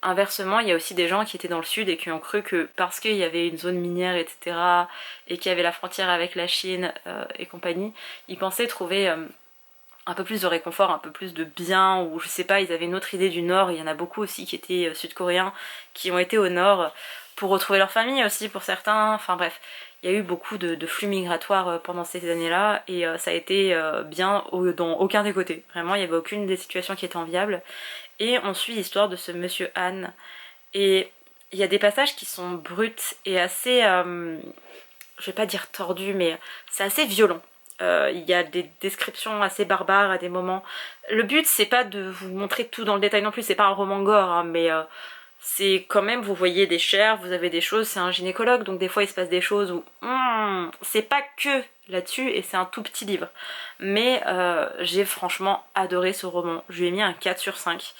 inversement, il y a aussi des gens qui étaient dans le sud et qui ont cru que parce qu'il y avait une zone minière, etc., et qu'il y avait la frontière avec la Chine et compagnie, ils pensaient trouver un peu plus de réconfort, un peu plus de bien, ou je sais pas, ils avaient une autre idée du Nord. Il y en a beaucoup aussi qui étaient sud-coréens, qui ont été au Nord pour retrouver leur famille aussi pour certains, enfin bref. Il y a eu beaucoup de flux migratoires pendant ces années-là et ça a été bien dans aucun des côtés. Vraiment, il n'y avait aucune des situations qui était enviable. Et on suit l'histoire de ce Monsieur Han. Et il y a des passages qui sont bruts et assez, je vais pas dire tordus, mais c'est assez violent. Il y a des descriptions assez barbares à des moments. Le but c'est pas de vous montrer tout dans le détail non plus, c'est pas un roman gore, hein, mais c'est quand même, vous voyez des chairs, vous avez des choses, c'est un gynécologue, donc des fois il se passe des choses où c'est pas que là-dessus et c'est un tout petit livre. Mais j'ai franchement adoré ce roman, je lui ai mis un 4 sur 5.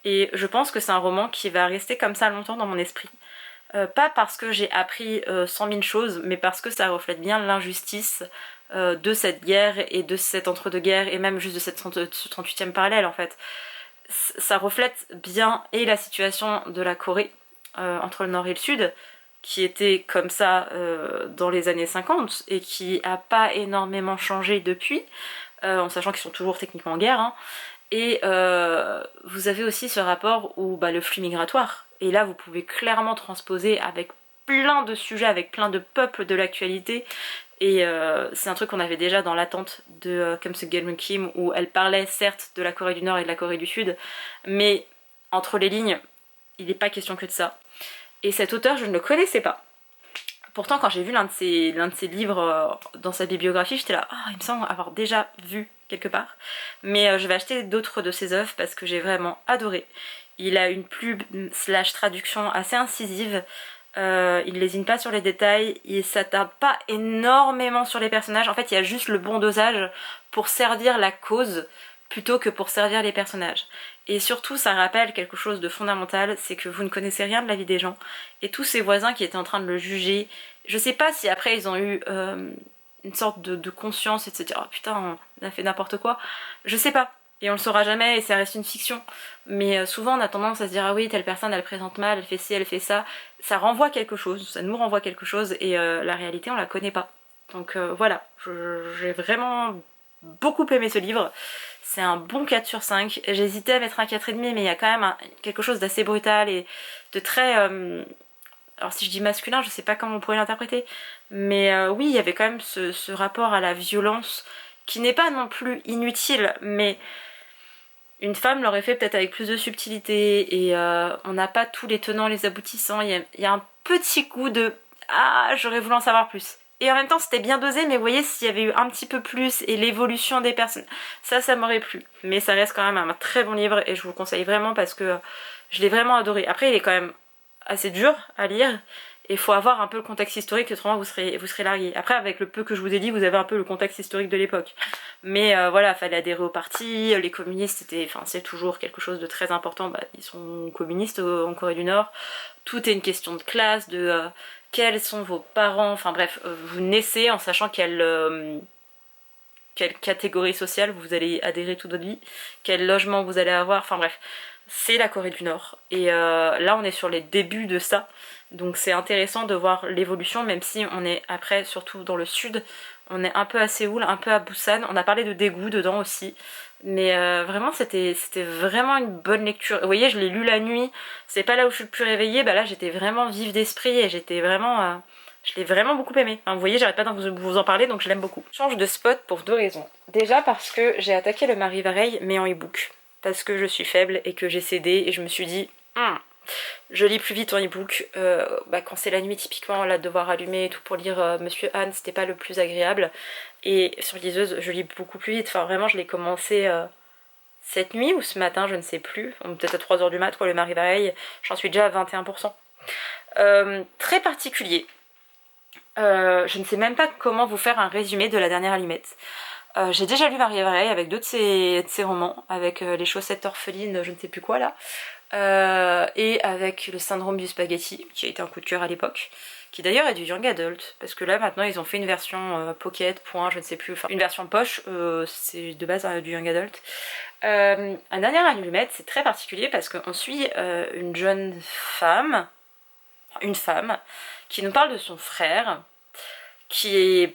Et je pense que c'est un roman qui va rester comme ça longtemps dans mon esprit. Pas parce que j'ai appris 100 000 choses, mais parce que ça reflète bien l'injustice de cette guerre et de cette entre-deux-guerres et même juste de cette, ce 38e parallèle en fait. Ça reflète bien et la situation de la Corée entre le nord et le sud, qui était comme ça dans les années 50 et qui a pas énormément changé depuis, en sachant qu'ils sont toujours techniquement en guerre, hein. Et vous avez aussi ce rapport où le flux migratoire, et là vous pouvez clairement transposer avec plein de sujets, avec plein de peuples de l'actualité. Et c'est un truc qu'on avait déjà dans l'attente de Come Seok Kim, où elle parlait certes de la Corée du Nord et de la Corée du Sud, mais entre les lignes, il n'est pas question que de ça. Et cet auteur, je ne le connaissais pas. Pourtant, quand j'ai vu l'un de ses livres dans sa bibliographie, j'étais là, il me semble avoir déjà vu quelque part. Mais je vais acheter d'autres de ses œuvres parce que j'ai vraiment adoré. Il a une plume / traduction assez incisive. Il lésine pas sur les détails, il s'attarde pas énormément sur les personnages. En fait, il y a juste le bon dosage pour servir la cause plutôt que pour servir les personnages. Et surtout, ça rappelle quelque chose de fondamental, c'est que vous ne connaissez rien de la vie des gens. Et tous ces voisins qui étaient en train de le juger, je sais pas si après ils ont eu une sorte de conscience et de se dire « Oh putain, on a fait n'importe quoi », je sais pas. Et on le saura jamais et ça reste une fiction. Mais souvent on a tendance à se dire « Ah oui, telle personne elle présente mal, elle fait ci, elle fait ça ». Ça renvoie quelque chose, ça nous renvoie quelque chose et la réalité on la connaît pas. Donc voilà, j'ai vraiment beaucoup aimé ce livre. C'est un bon 4 sur 5. J'hésitais à mettre un 4,5 mais il y a quand même quelque chose d'assez brutal et de très... alors si je dis masculin, je sais pas comment on pourrait l'interpréter. Mais oui, il y avait quand même ce rapport à la violence qui n'est pas non plus inutile, mais une femme l'aurait fait peut-être avec plus de subtilité et on n'a pas tous les tenants, les aboutissants. Il y a un petit coup de « Ah, j'aurais voulu en savoir plus ». Et en même temps c'était bien dosé, mais vous voyez, s'il y avait eu un petit peu plus et l'évolution des personnes, ça m'aurait plu. Mais ça reste quand même un très bon livre et je vous le conseille vraiment parce que je l'ai vraiment adoré. Après il est quand même assez dur à lire et il faut avoir un peu le contexte historique, autrement vous serez largué. Après avec le peu que je vous ai dit, vous avez un peu le contexte historique de l'époque. Mais voilà, fallait adhérer au parti, les communistes c'est toujours quelque chose de très important, ils sont communistes en Corée du Nord. Tout est une question de classe, de quels sont vos parents, enfin bref, vous naissez en sachant quelle catégorie sociale vous allez adhérer toute votre vie, quel logement vous allez avoir, enfin bref, c'est la Corée du Nord. Et là on est sur les débuts de ça, donc c'est intéressant de voir l'évolution, même si on est après, surtout dans le sud, on est un peu à Séoul, un peu à Busan, on a parlé de Daegu dedans aussi. Mais vraiment c'était vraiment une bonne lecture. Vous voyez, je l'ai lu la nuit, c'est pas là où je suis le plus réveillée, là j'étais vraiment vive d'esprit et j'étais vraiment... je l'ai vraiment beaucoup aimé. Enfin, vous voyez, j'arrête pas de vous en parler, donc je l'aime beaucoup. Je change de spot pour 2 raisons. Déjà parce que j'ai attaqué le Marie Vareille, mais en e-book. Parce que je suis faible et que j'ai cédé et je me suis dit... je lis plus vite en e-book, quand c'est la nuit typiquement, là devoir allumer et tout pour lire Monsieur Han, c'était pas le plus agréable. Et sur liseuse, je lis beaucoup plus vite, enfin vraiment je l'ai commencé cette nuit ou ce matin, je ne sais plus, peut-être à 3 h du mat, le Marie Vareille, j'en suis déjà à 21%. Très particulier. Je ne sais même pas comment vous faire un résumé de La Dernière Allumette. J'ai déjà lu Marie Vareille avec 2 de ses romans, avec Les Chaussettes Orphelines, je ne sais plus quoi là. Et avec Le Syndrome du Spaghetti, qui a été un coup de cœur à l'époque, qui d'ailleurs est du young adult, parce que là maintenant ils ont fait une version pocket, point, je ne sais plus, enfin une version poche, c'est de base du young adult. Un Dernier Allumette, c'est très particulier parce qu'on suit une jeune femme, qui nous parle de son frère, qui est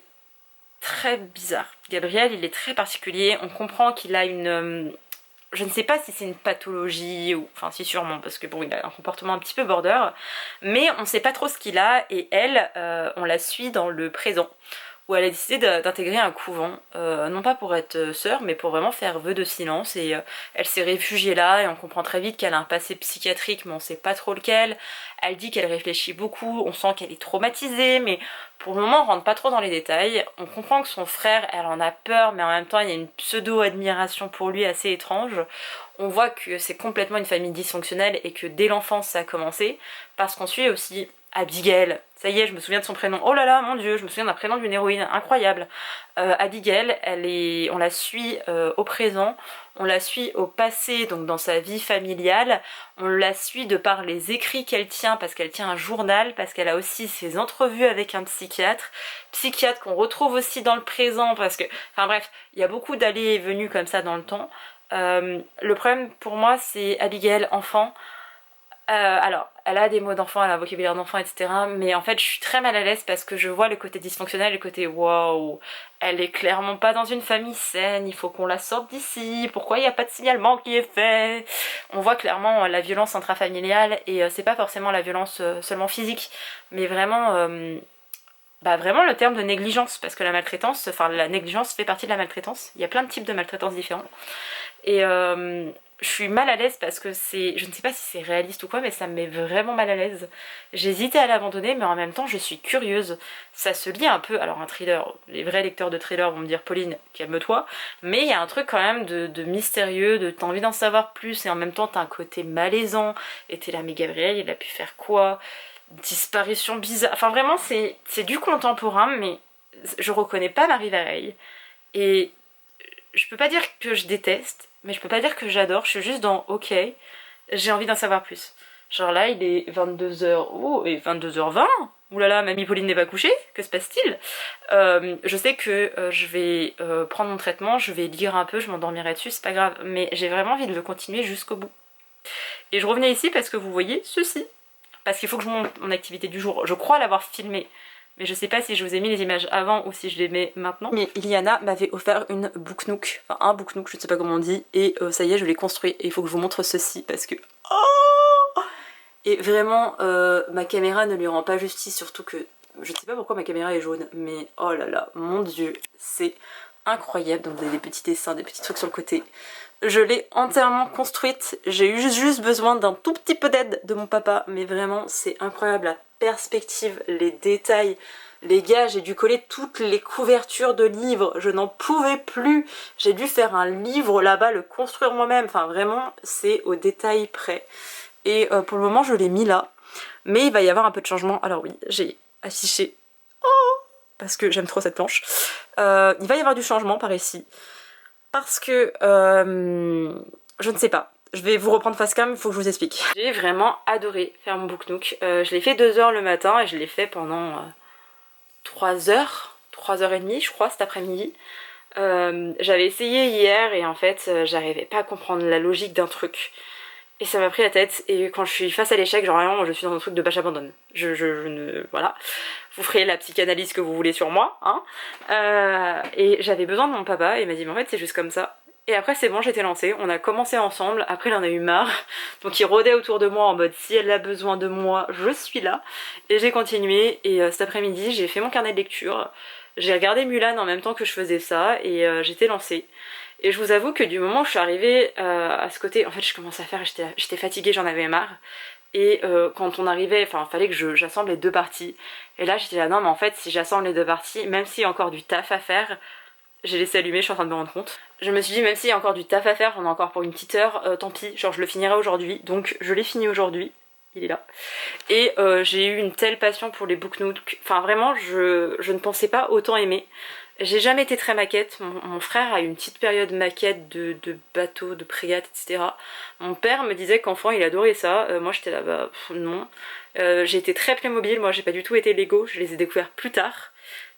très bizarre. Gabriel, il est très particulier, on comprend qu'il a une... je ne sais pas si c'est une pathologie, ou enfin si sûrement, parce que bon, il a un comportement un petit peu border, mais on ne sait pas trop ce qu'il a, et elle, on la suit dans le présent, où elle a décidé d'intégrer un couvent, non pas pour être sœur, mais pour vraiment faire vœu de silence, et elle s'est réfugiée là, et on comprend très vite qu'elle a un passé psychiatrique, mais on sait pas trop lequel. Elle dit qu'elle réfléchit beaucoup, on sent qu'elle est traumatisée, mais pour le moment on rentre pas trop dans les détails. On comprend que son frère, elle en a peur, mais en même temps il y a une pseudo-admiration pour lui assez étrange. On voit que c'est complètement une famille dysfonctionnelle et que dès l'enfance ça a commencé, parce qu'on suit aussi Abigail, Ça y est, je me souviens de son prénom. Oh là là, mon dieu, je me souviens d'un prénom d'une héroïne incroyable. Abigail, on la suit au présent, on la suit au passé, donc dans sa vie familiale. On la suit de par les écrits qu'elle tient, parce qu'elle tient un journal, parce qu'elle a aussi ses entrevues avec un psychiatre qu'on retrouve aussi dans le présent, parce que... Enfin bref, il y a beaucoup d'allées et venues comme ça dans le temps. Le problème pour moi, c'est Abigail, enfant. Alors, elle a des mots d'enfant, elle a un vocabulaire d'enfant, etc. Mais en fait, je suis très mal à l'aise parce que je vois le côté dysfonctionnel, le côté waouh, elle est clairement pas dans une famille saine, il faut qu'on la sorte d'ici, pourquoi il n'y a pas de signalement qui est fait? On voit clairement la violence intrafamiliale et c'est pas forcément la violence seulement physique, mais vraiment... vraiment le terme de négligence, parce que la maltraitance, enfin la négligence fait partie de la maltraitance, il y a plein de types de maltraitance différents. Et je suis mal à l'aise parce que c'est, je ne sais pas si c'est réaliste ou quoi, mais ça me met vraiment mal à l'aise. J'hésitais à l'abandonner, mais en même temps je suis curieuse. Ça se lit un peu, alors un thriller, les vrais lecteurs de thriller vont me dire Pauline, calme-toi, mais il y a un truc quand même de mystérieux, de t'as envie d'en savoir plus, et en même temps t'as un côté malaisant, et t'es là mais Gabriel il a pu faire quoi? Disparition bizarre, enfin vraiment c'est du contemporain, mais je reconnais pas Marie Vareille, et je peux pas dire que je déteste, mais je peux pas dire que j'adore, je suis juste dans ok, j'ai envie d'en savoir plus. Genre là il est 22h, oh et 22h20, oulala mamie Pauline n'est pas couchée, que se passe-t-il? Je sais que je vais prendre mon traitement, je vais lire un peu, je m'endormirai dessus, c'est pas grave, mais j'ai vraiment envie de le continuer jusqu'au bout. Et je revenais ici parce que vous voyez ceci, parce qu'il faut que je monte mon activité du jour, je crois l'avoir filmé. Mais je sais pas si je vous ai mis les images avant ou si je les mets maintenant. Mais Iliana m'avait offert une Book Nook, enfin un Book Nook, je ne sais pas comment on dit, et ça y est, je l'ai construit. Et il faut que je vous montre ceci parce que... Oh, et vraiment, ma caméra ne lui rend pas justice, surtout que... Je ne sais pas pourquoi ma caméra est jaune, mais oh là là, mon dieu, c'est incroyable. Donc vous avez des petits dessins, des petits trucs sur le côté. Je l'ai entièrement construite, j'ai eu juste besoin d'un tout petit peu d'aide de mon papa, mais vraiment c'est incroyable la perspective, les détails. Les gars, j'ai dû coller toutes les couvertures de livres, je n'en pouvais plus. J'ai dû faire un livre là-bas, le construire moi-même, enfin vraiment c'est au détail près. Et pour le moment je l'ai mis là, mais il va y avoir un peu de changement. Alors oui, j'ai affiché, oh, parce que j'aime trop cette planche. Il va y avoir du changement par ici. Parce que je ne sais pas, je vais vous reprendre face cam, il faut que je vous explique. J'ai vraiment adoré faire mon Book Nook. Je l'ai fait 2 heures le matin et je l'ai fait pendant 3 heures, 3h30 je crois cet après-midi. J'avais essayé hier et en fait j'arrivais pas à comprendre la logique d'un truc. Et ça m'a pris la tête, et quand je suis face à l'échec, genre vraiment je suis dans un truc de bah j'abandonne. Je ne... voilà. Vous ferez la psychanalyse que vous voulez sur moi, hein. Et j'avais besoin de mon papa, et il m'a dit mais en fait c'est juste comme ça. Et après c'est bon, j'étais lancée, on a commencé ensemble, après il en a eu marre. Donc il rôdait autour de moi en mode si elle a besoin de moi, je suis là. Et j'ai continué, et cet après-midi j'ai fait mon carnet de lecture. J'ai regardé Mulan en même temps que je faisais ça, et j'étais lancée. Et je vous avoue que du moment où je suis arrivée à ce côté, en fait je commençais à faire, j'étais fatiguée, j'en avais marre. Et quand on arrivait, enfin il fallait que j'assemble les 2 parties. Et là j'étais là, non mais en fait si j'assemble les 2 parties, même s'il y a encore du taf à faire, j'ai laissé allumer, je suis en train de me rendre compte. Je me suis dit même s'il y a encore du taf à faire, on a encore pour une petite heure, tant pis, genre je le finirai aujourd'hui. Donc je l'ai fini aujourd'hui, il est là. Et j'ai eu une telle passion pour les Book Nook, enfin vraiment je ne pensais pas autant aimer. J'ai jamais été très maquette, mon frère a eu une petite période maquette de bateaux, de frégates, etc. Mon père me disait qu'enfant il adorait ça, moi j'étais là bah non. J'ai été très Playmobil, moi j'ai pas du tout été Lego, je les ai découverts plus tard.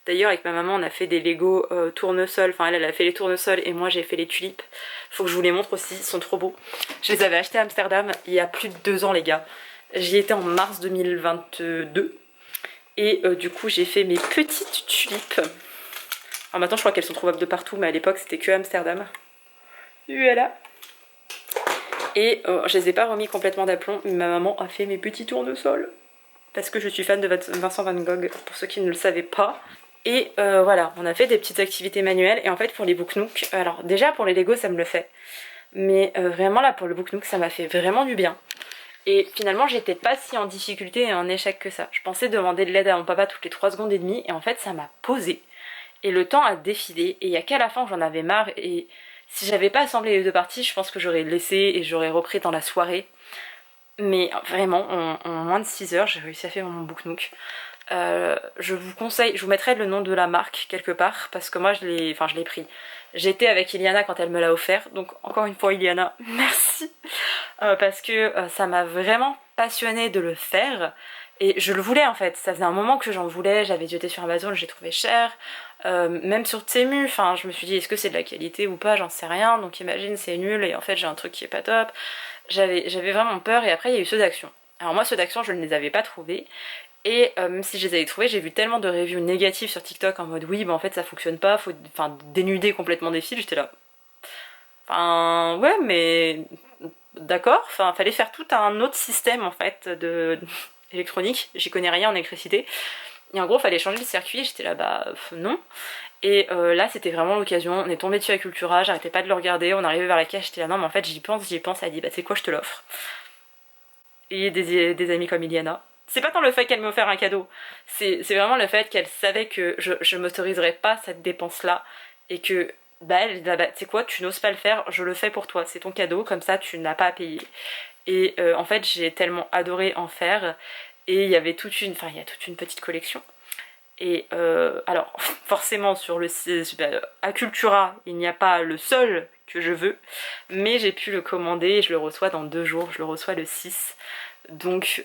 D'ailleurs avec ma maman on a fait des Lego tournesol, enfin elle a fait les tournesols et moi j'ai fait les tulipes. Faut que je vous les montre aussi, ils sont trop beaux. Je les avais achetés à Amsterdam il y a plus de 2 ans les gars. J'y étais en mars 2022 et du coup j'ai fait mes petites tulipes. Alors maintenant je crois qu'elles sont trouvables de partout, mais à l'époque c'était que Amsterdam. Voilà. Et je les ai pas remis complètement d'aplomb, mais ma maman a fait mes petits tournesols. Parce que je suis fan de Vincent Van Gogh, pour ceux qui ne le savaient pas. Et voilà, on a fait des petites activités manuelles. Et en fait pour les Book Nook, alors déjà pour les Lego ça me le fait. Mais vraiment là pour le Book Nook ça m'a fait vraiment du bien. Et finalement j'étais pas si en difficulté et en échec que ça. Je pensais demander de l'aide à mon papa toutes les 3 secondes et demie, et en fait ça m'a posé. Et le temps a défilé, et il y a qu'à la fin que j'en avais marre, et si j'avais pas assemblé les 2 parties, je pense que j'aurais laissé et j'aurais repris dans la soirée. Mais vraiment, en moins de 6 heures, j'ai réussi à faire mon Book Nook. Je vous conseille, je vous mettrai le nom de la marque quelque part parce que moi je l'ai pris. J'étais avec Iliana quand elle me l'a offert, donc encore une fois Iliana, merci parce que ça m'a vraiment passionnée de le faire et je le voulais en fait. Ça faisait un moment que j'en voulais, j'avais jeté sur Amazon, j'ai trouvé cher, même sur Temu. Enfin, je me suis dit est-ce que c'est de la qualité ou pas, j'en sais rien. Donc imagine c'est nul et en fait j'ai un truc qui est pas top. J'avais vraiment peur et après il y a eu ceux d'action. Alors moi ceux d'action je ne les avais pas trouvés. Et même si je les avais trouvés, j'ai vu tellement de reviews négatives sur TikTok en mode oui, bah en fait ça fonctionne pas, faut dénuder complètement des fils, j'étais là. Enfin, ouais, mais d'accord, enfin, fallait faire tout un autre système en fait de électronique, j'y connais rien en électricité. Et en gros, fallait changer le circuit, j'étais là, bah non. Et là, c'était vraiment l'occasion, on est tombé dessus à Cultura, j'arrêtais pas de le regarder, on arrivait vers la caisse, j'étais là, non, mais en fait j'y pense, elle dit, bah c'est quoi, je te l'offre. Et des amis comme Iliana. C'est pas tant le fait qu'elle m'ait offert un cadeau, c'est vraiment le fait qu'elle savait que je m'autoriserais pas cette dépense-là et que bah elle, bah, tu sais quoi, tu n'oses pas le faire, je le fais pour toi, c'est ton cadeau, comme ça tu n'as pas à payer. Et en fait j'ai tellement adoré en faire et il y avait toute une petite collection. Et alors forcément sur le à Cultura il n'y a pas le seul que je veux, mais j'ai pu le commander et je le reçois dans 2 jours, je le reçois le 6. Donc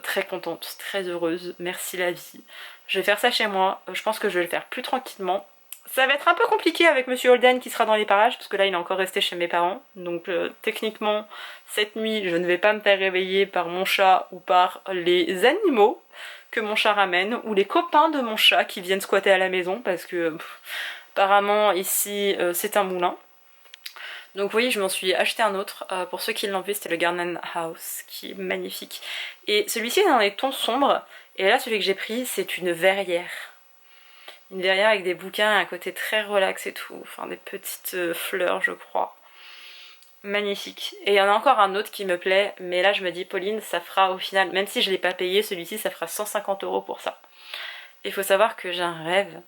très contente, très heureuse, merci la vie. Je vais faire ça chez moi, je pense que je vais le faire plus tranquillement. Ça va être un peu compliqué avec Monsieur Holden qui sera dans les parages, parce que là il est encore resté chez mes parents. Donc techniquement, cette nuit, je ne vais pas me faire réveiller par mon chat ou par les animaux que mon chat ramène, ou les copains de mon chat qui viennent squatter à la maison, parce que apparemment ici c'est un moulin. Donc vous voyez, je m'en suis acheté un autre. Pour ceux qui l'ont vu, c'était le Garden House, qui est magnifique. Et celui-ci est dans les tons sombres. Et là, celui que j'ai pris, c'est une verrière. Une verrière avec des bouquins, un côté très relax et tout. Enfin, des petites fleurs, je crois. Magnifique. Et il y en a encore un autre qui me plaît. Mais là, je me dis, Pauline, ça fera au final, même si je ne l'ai pas payé, celui-ci, ça fera 150 € pour ça. Il faut savoir que j'ai un rêve.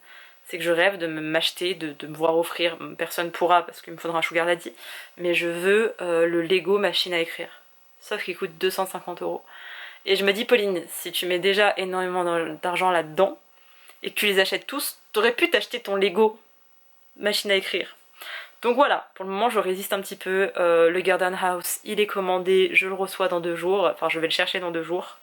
C'est que je rêve de m'acheter, de me voir offrir, personne pourra parce qu'il me faudra un sugar daddy, mais je veux le Lego machine à écrire, sauf qu'il coûte 250 €. Et je me dis, Pauline, si tu mets déjà énormément d'argent là-dedans, et que tu les achètes tous, t'aurais pu t'acheter ton Lego machine à écrire. Donc voilà, pour le moment je résiste un petit peu, le Garden House il est commandé, je le reçois dans 2 jours, enfin je vais le chercher dans 2 jours.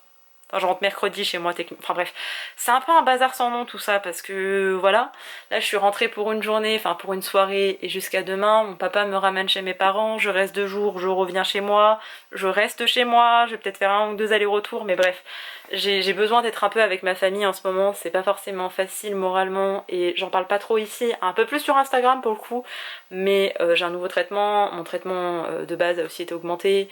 Enfin, je rentre mercredi chez moi techniquement. Enfin bref, c'est un peu un bazar sans nom tout ça parce que voilà, là je suis rentrée pour une journée, enfin pour une soirée et jusqu'à demain, mon papa me ramène chez mes parents, je reste 2 jours, je reviens chez moi, je reste chez moi, je vais peut-être faire 1 ou 2 allers-retours, mais bref, j'ai besoin d'être un peu avec ma famille en ce moment, c'est pas forcément facile moralement et j'en parle pas trop ici, un peu plus sur Instagram pour le coup, mais j'ai un nouveau traitement, mon traitement de base a aussi été augmenté,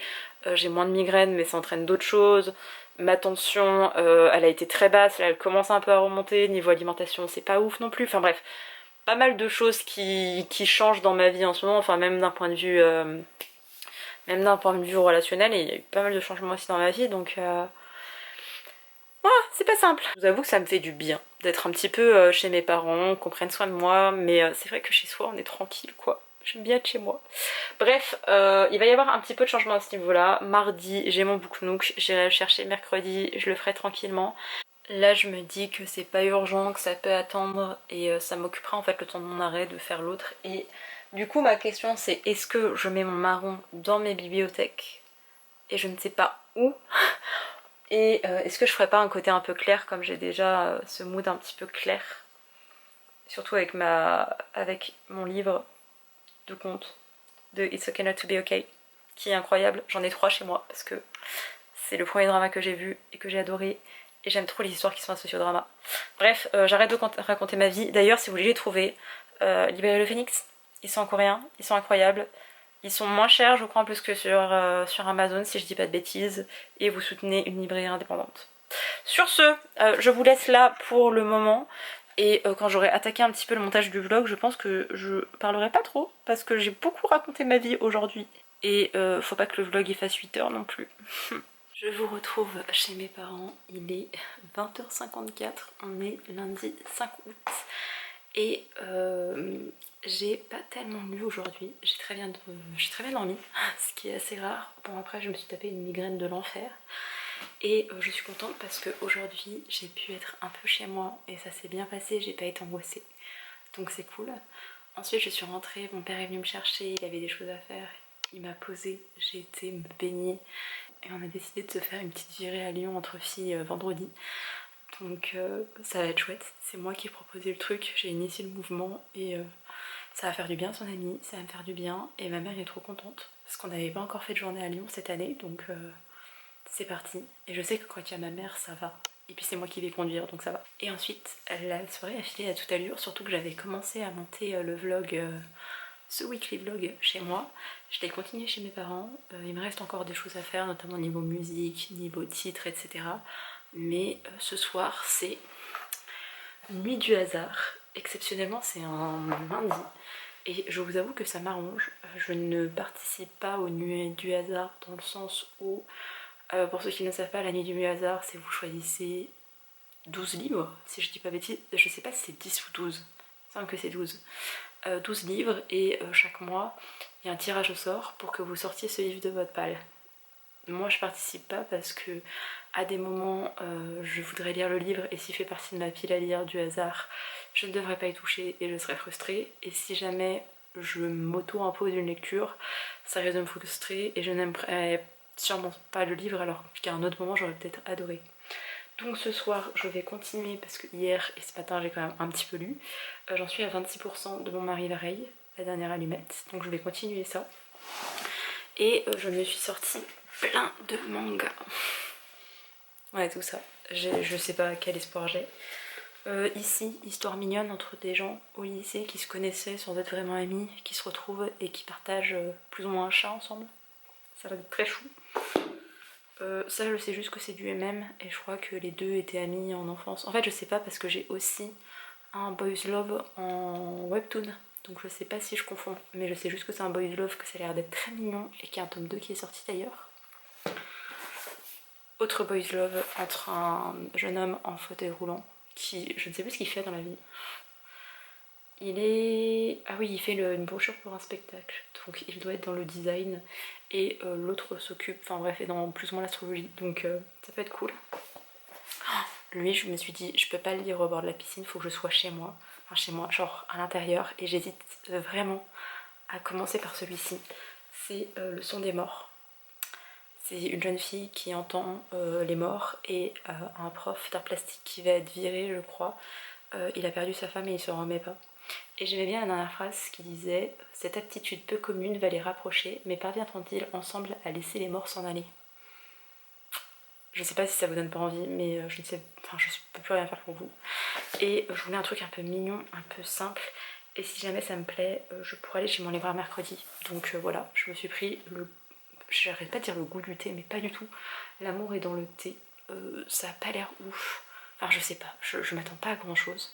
j'ai moins de migraines mais ça entraîne d'autres choses. Ma tension, elle a été très basse, là elle commence un peu à remonter, niveau alimentation c'est pas ouf non plus, enfin bref, pas mal de choses qui changent dans ma vie en ce moment, enfin même d'un point de vue relationnel, et il y a eu pas mal de changements aussi dans ma vie, donc voilà, c'est pas simple. Je vous avoue que ça me fait du bien d'être un petit peu chez mes parents, qu'on prenne soin de moi, mais c'est vrai que chez soi on est tranquille quoi. J'aime bien être chez moi. Bref, il va y avoir un petit peu de changement à ce niveau-là. Mardi, j'ai mon book nook, j'irai le chercher mercredi, je le ferai tranquillement. Là, je me dis que c'est pas urgent, que ça peut attendre et ça m'occupera en fait le temps de mon arrêt de faire l'autre. Et du coup, ma question c'est est-ce que je mets mon marron dans mes bibliothèques et je ne sais pas où et est-ce que je ferais pas un côté un peu clair comme j'ai déjà ce mood un petit peu clair, surtout avec mon livre de contes de It's Okay Not To Be Okay qui est incroyable. J'en ai 3 chez moi parce que c'est le premier drama que j'ai vu et que j'ai adoré et j'aime trop les histoires qui sont associées au drama. Bref, j'arrête de raconter ma vie. D'ailleurs si vous voulez les trouver, Libérez le Phénix, ils sont en coréen, ils sont incroyables. Ils sont moins chers je crois en plus que sur Amazon si je dis pas de bêtises, et vous soutenez une librairie indépendante. Sur ce, je vous laisse là pour le moment. Et quand j'aurai attaqué un petit peu le montage du vlog, je pense que je parlerai pas trop parce que j'ai beaucoup raconté ma vie aujourd'hui. Et faut pas que le vlog il fasse 8 heures non plus. Je vous retrouve chez mes parents, il est 20h54, on est lundi 5 août. Et j'ai pas tellement lu aujourd'hui, j'ai très bien dormi, ce qui est assez rare. Bon après je me suis tapé une migraine de l'enfer. Et je suis contente parce qu'aujourd'hui j'ai pu être un peu chez moi et ça s'est bien passé, j'ai pas été angoissée, donc c'est cool. Ensuite je suis rentrée, mon père est venu me chercher, il avait des choses à faire, il m'a posé, j'ai été me baigner et on a décidé de se faire une petite virée à Lyon entre filles vendredi. Donc ça va être chouette, c'est moi qui ai proposé le truc, j'ai initié le mouvement et ça va faire du bien à son ami, ça va me faire du bien et ma mère est trop contente parce qu'on n'avait pas encore fait de journée à Lyon cette année, donc c'est parti. Et je sais que quand il y a ma mère ça va, et puis c'est moi qui vais conduire donc ça va. Et ensuite la soirée a filé à toute allure, surtout que j'avais commencé à monter le vlog, ce weekly vlog chez moi. Je l'ai continué chez mes parents, il me reste encore des choses à faire, notamment niveau musique, niveau titre, etc. Mais ce soir c'est nuit du hasard, exceptionnellement c'est un lundi et je vous avoue que ça m'arrange. Je ne participe pas aux nuits du hasard dans le sens où pour ceux qui ne savent pas, la nuit du hasard c'est vous choisissez 12 livres, si je dis pas bêtise, je sais pas si c'est 10 ou 12, il me semble que c'est 12. 12 livres et chaque mois il y a un tirage au sort pour que vous sortiez ce livre de votre palle. Moi je participe pas parce que à des moments je voudrais lire le livre et s'il fait partie de ma pile à lire du hasard, je ne devrais pas y toucher et je serais frustrée. Et si jamais je m'auto-impose une lecture, ça risque de me frustrer et je n'aimerais sûrement pas le livre alors qu'à un autre moment j'aurais peut-être adoré. Donc ce soir je vais continuer parce que hier et ce matin j'ai quand même un petit peu lu. J'en suis à 26% de mon Marie Vareille, la dernière allumette, donc je vais continuer ça. Et je me suis sortie plein de mangas. Ouais, tout ça. Je sais pas quel espoir j'ai. Ici, histoire mignonne entre des gens au lycée qui se connaissaient sans être vraiment amis, qui se retrouvent et qui partagent plus ou moins un chat ensemble. Ça va être très chou. Ça je sais juste que c'est du MM et je crois que les deux étaient amis en enfance. En fait je sais pas parce que j'ai aussi un boys love en webtoon. Donc je sais pas si je confonds, mais je sais juste que c'est un boys love, que ça a l'air d'être très mignon et qu'il y a un tome 2 qui est sorti d'ailleurs. Autre boys love entre un jeune homme en fauteuil roulant qui, je ne sais plus ce qu'il fait dans la vie. Il est... Ah oui, il fait une brochure pour un spectacle, donc il doit être dans le design et l'autre s'occupe, enfin bref, est dans plus ou moins l'astrologie, donc ça peut être cool. Lui, je me suis dit, je peux pas le lire au bord de la piscine, faut que je sois chez moi, enfin chez moi, genre à l'intérieur, et j'hésite vraiment à commencer par celui-ci. C'est Le son des morts. C'est une jeune fille qui entend les morts et un prof d'art plastique qui va être viré, je crois. Il a perdu sa femme et il se remet pas. Et j'aimais bien la dernière phrase qui disait « Cette aptitude peu commune va les rapprocher, mais parviendront-ils ensemble à laisser les morts s'en aller ?» Je sais pas si ça vous donne pas envie, mais je ne sais, enfin je peux plus rien faire pour vous. Et je voulais un truc un peu mignon, un peu simple. Et si jamais ça me plaît, je pourrais aller chez mon libraire mercredi. Donc voilà, je me suis pris le... J'arrête pas de dire le goût du thé, mais pas du tout. L'amour est dans le thé. Ça a pas l'air ouf. Enfin je sais pas, je m'attends pas à grand chose.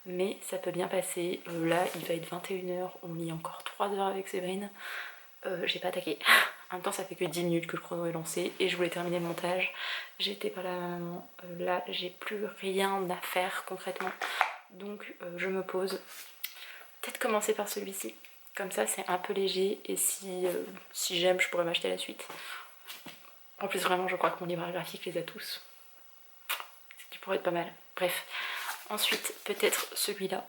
Mais ça peut bien passer. Là il va être 21h, on lit encore 3 heures avec Séverine. J'ai pas attaqué. En même temps ça fait que 10 minutes que le chrono est lancé et je voulais terminer le montage. J'étais pas là maman. Là j'ai plus rien à faire concrètement. Donc je me pose. Peut-être commencer par celui-ci. Comme ça c'est un peu léger et si j'aime je pourrais m'acheter la suite. En plus vraiment je crois que mon libraire graphique les a tous. Ce qui pourrait être pas mal. Bref. Ensuite peut-être celui-là.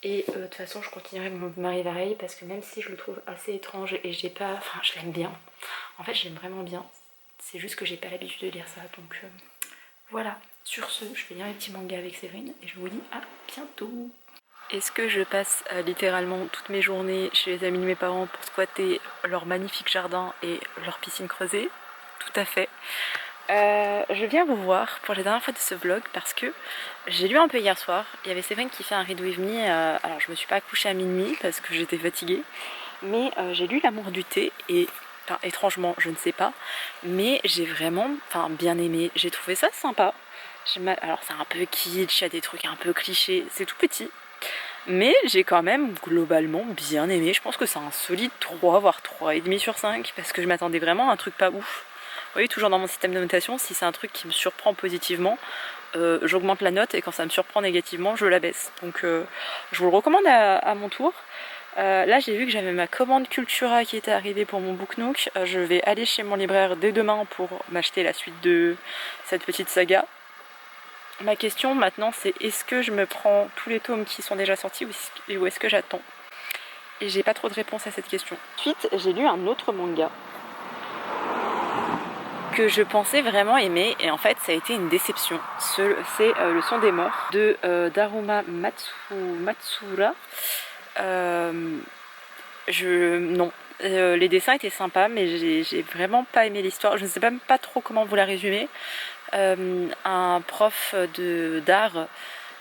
Et de toute façon je continuerai mon Marie Vareille parce que même si je le trouve assez étrange et j'ai pas... Enfin je l'aime bien. En fait je l'aime vraiment bien. C'est juste que j'ai pas l'habitude de lire ça. Donc voilà. Sur ce, je vais lire les petits mangas avec Séverine et je vous dis à bientôt. Est-ce que je passe littéralement toutes mes journées chez les amis de mes parents pour squatter leur magnifique jardin et leur piscine creusée? Tout à fait. Je viens vous voir pour la dernière fois de ce vlog parce que j'ai lu un peu hier soir. Il y avait Séverine qui fait un read with me. Alors je me suis pas couchée à minuit parce que j'étais fatiguée. Mais j'ai lu L'amour du thé et... Enfin, étrangement, je ne sais pas. Mais j'ai vraiment bien aimé. J'ai trouvé ça sympa. Alors c'est un peu kitsch, il y a des trucs un peu clichés. C'est tout petit. Mais j'ai quand même globalement bien aimé. Je pense que c'est un solide 3, voire 3,5 sur 5. Parce que je m'attendais vraiment à un truc pas ouf. Vous voyez, toujours dans mon système de notation, si c'est un truc qui me surprend positivement, j'augmente la note. Et quand ça me surprend négativement, je la baisse. Donc je vous le recommande à mon tour. Là j'ai vu que j'avais ma commande Cultura qui était arrivée pour mon Book Nook. Je vais aller chez mon libraire dès demain pour m'acheter la suite de cette petite saga. Ma question maintenant c'est est-ce que je me prends tous les tomes qui sont déjà sortis ou est-ce que j'attends? Et j'ai pas trop de réponse à cette question. Ensuite j'ai lu un autre manga que je pensais vraiment aimer et en fait ça a été une déception. C'est Le Son des Morts de Daruma Matsura. Non. Les dessins étaient sympas mais j'ai vraiment pas aimé l'histoire. Je ne sais même pas trop comment vous la résumer. Un prof d'art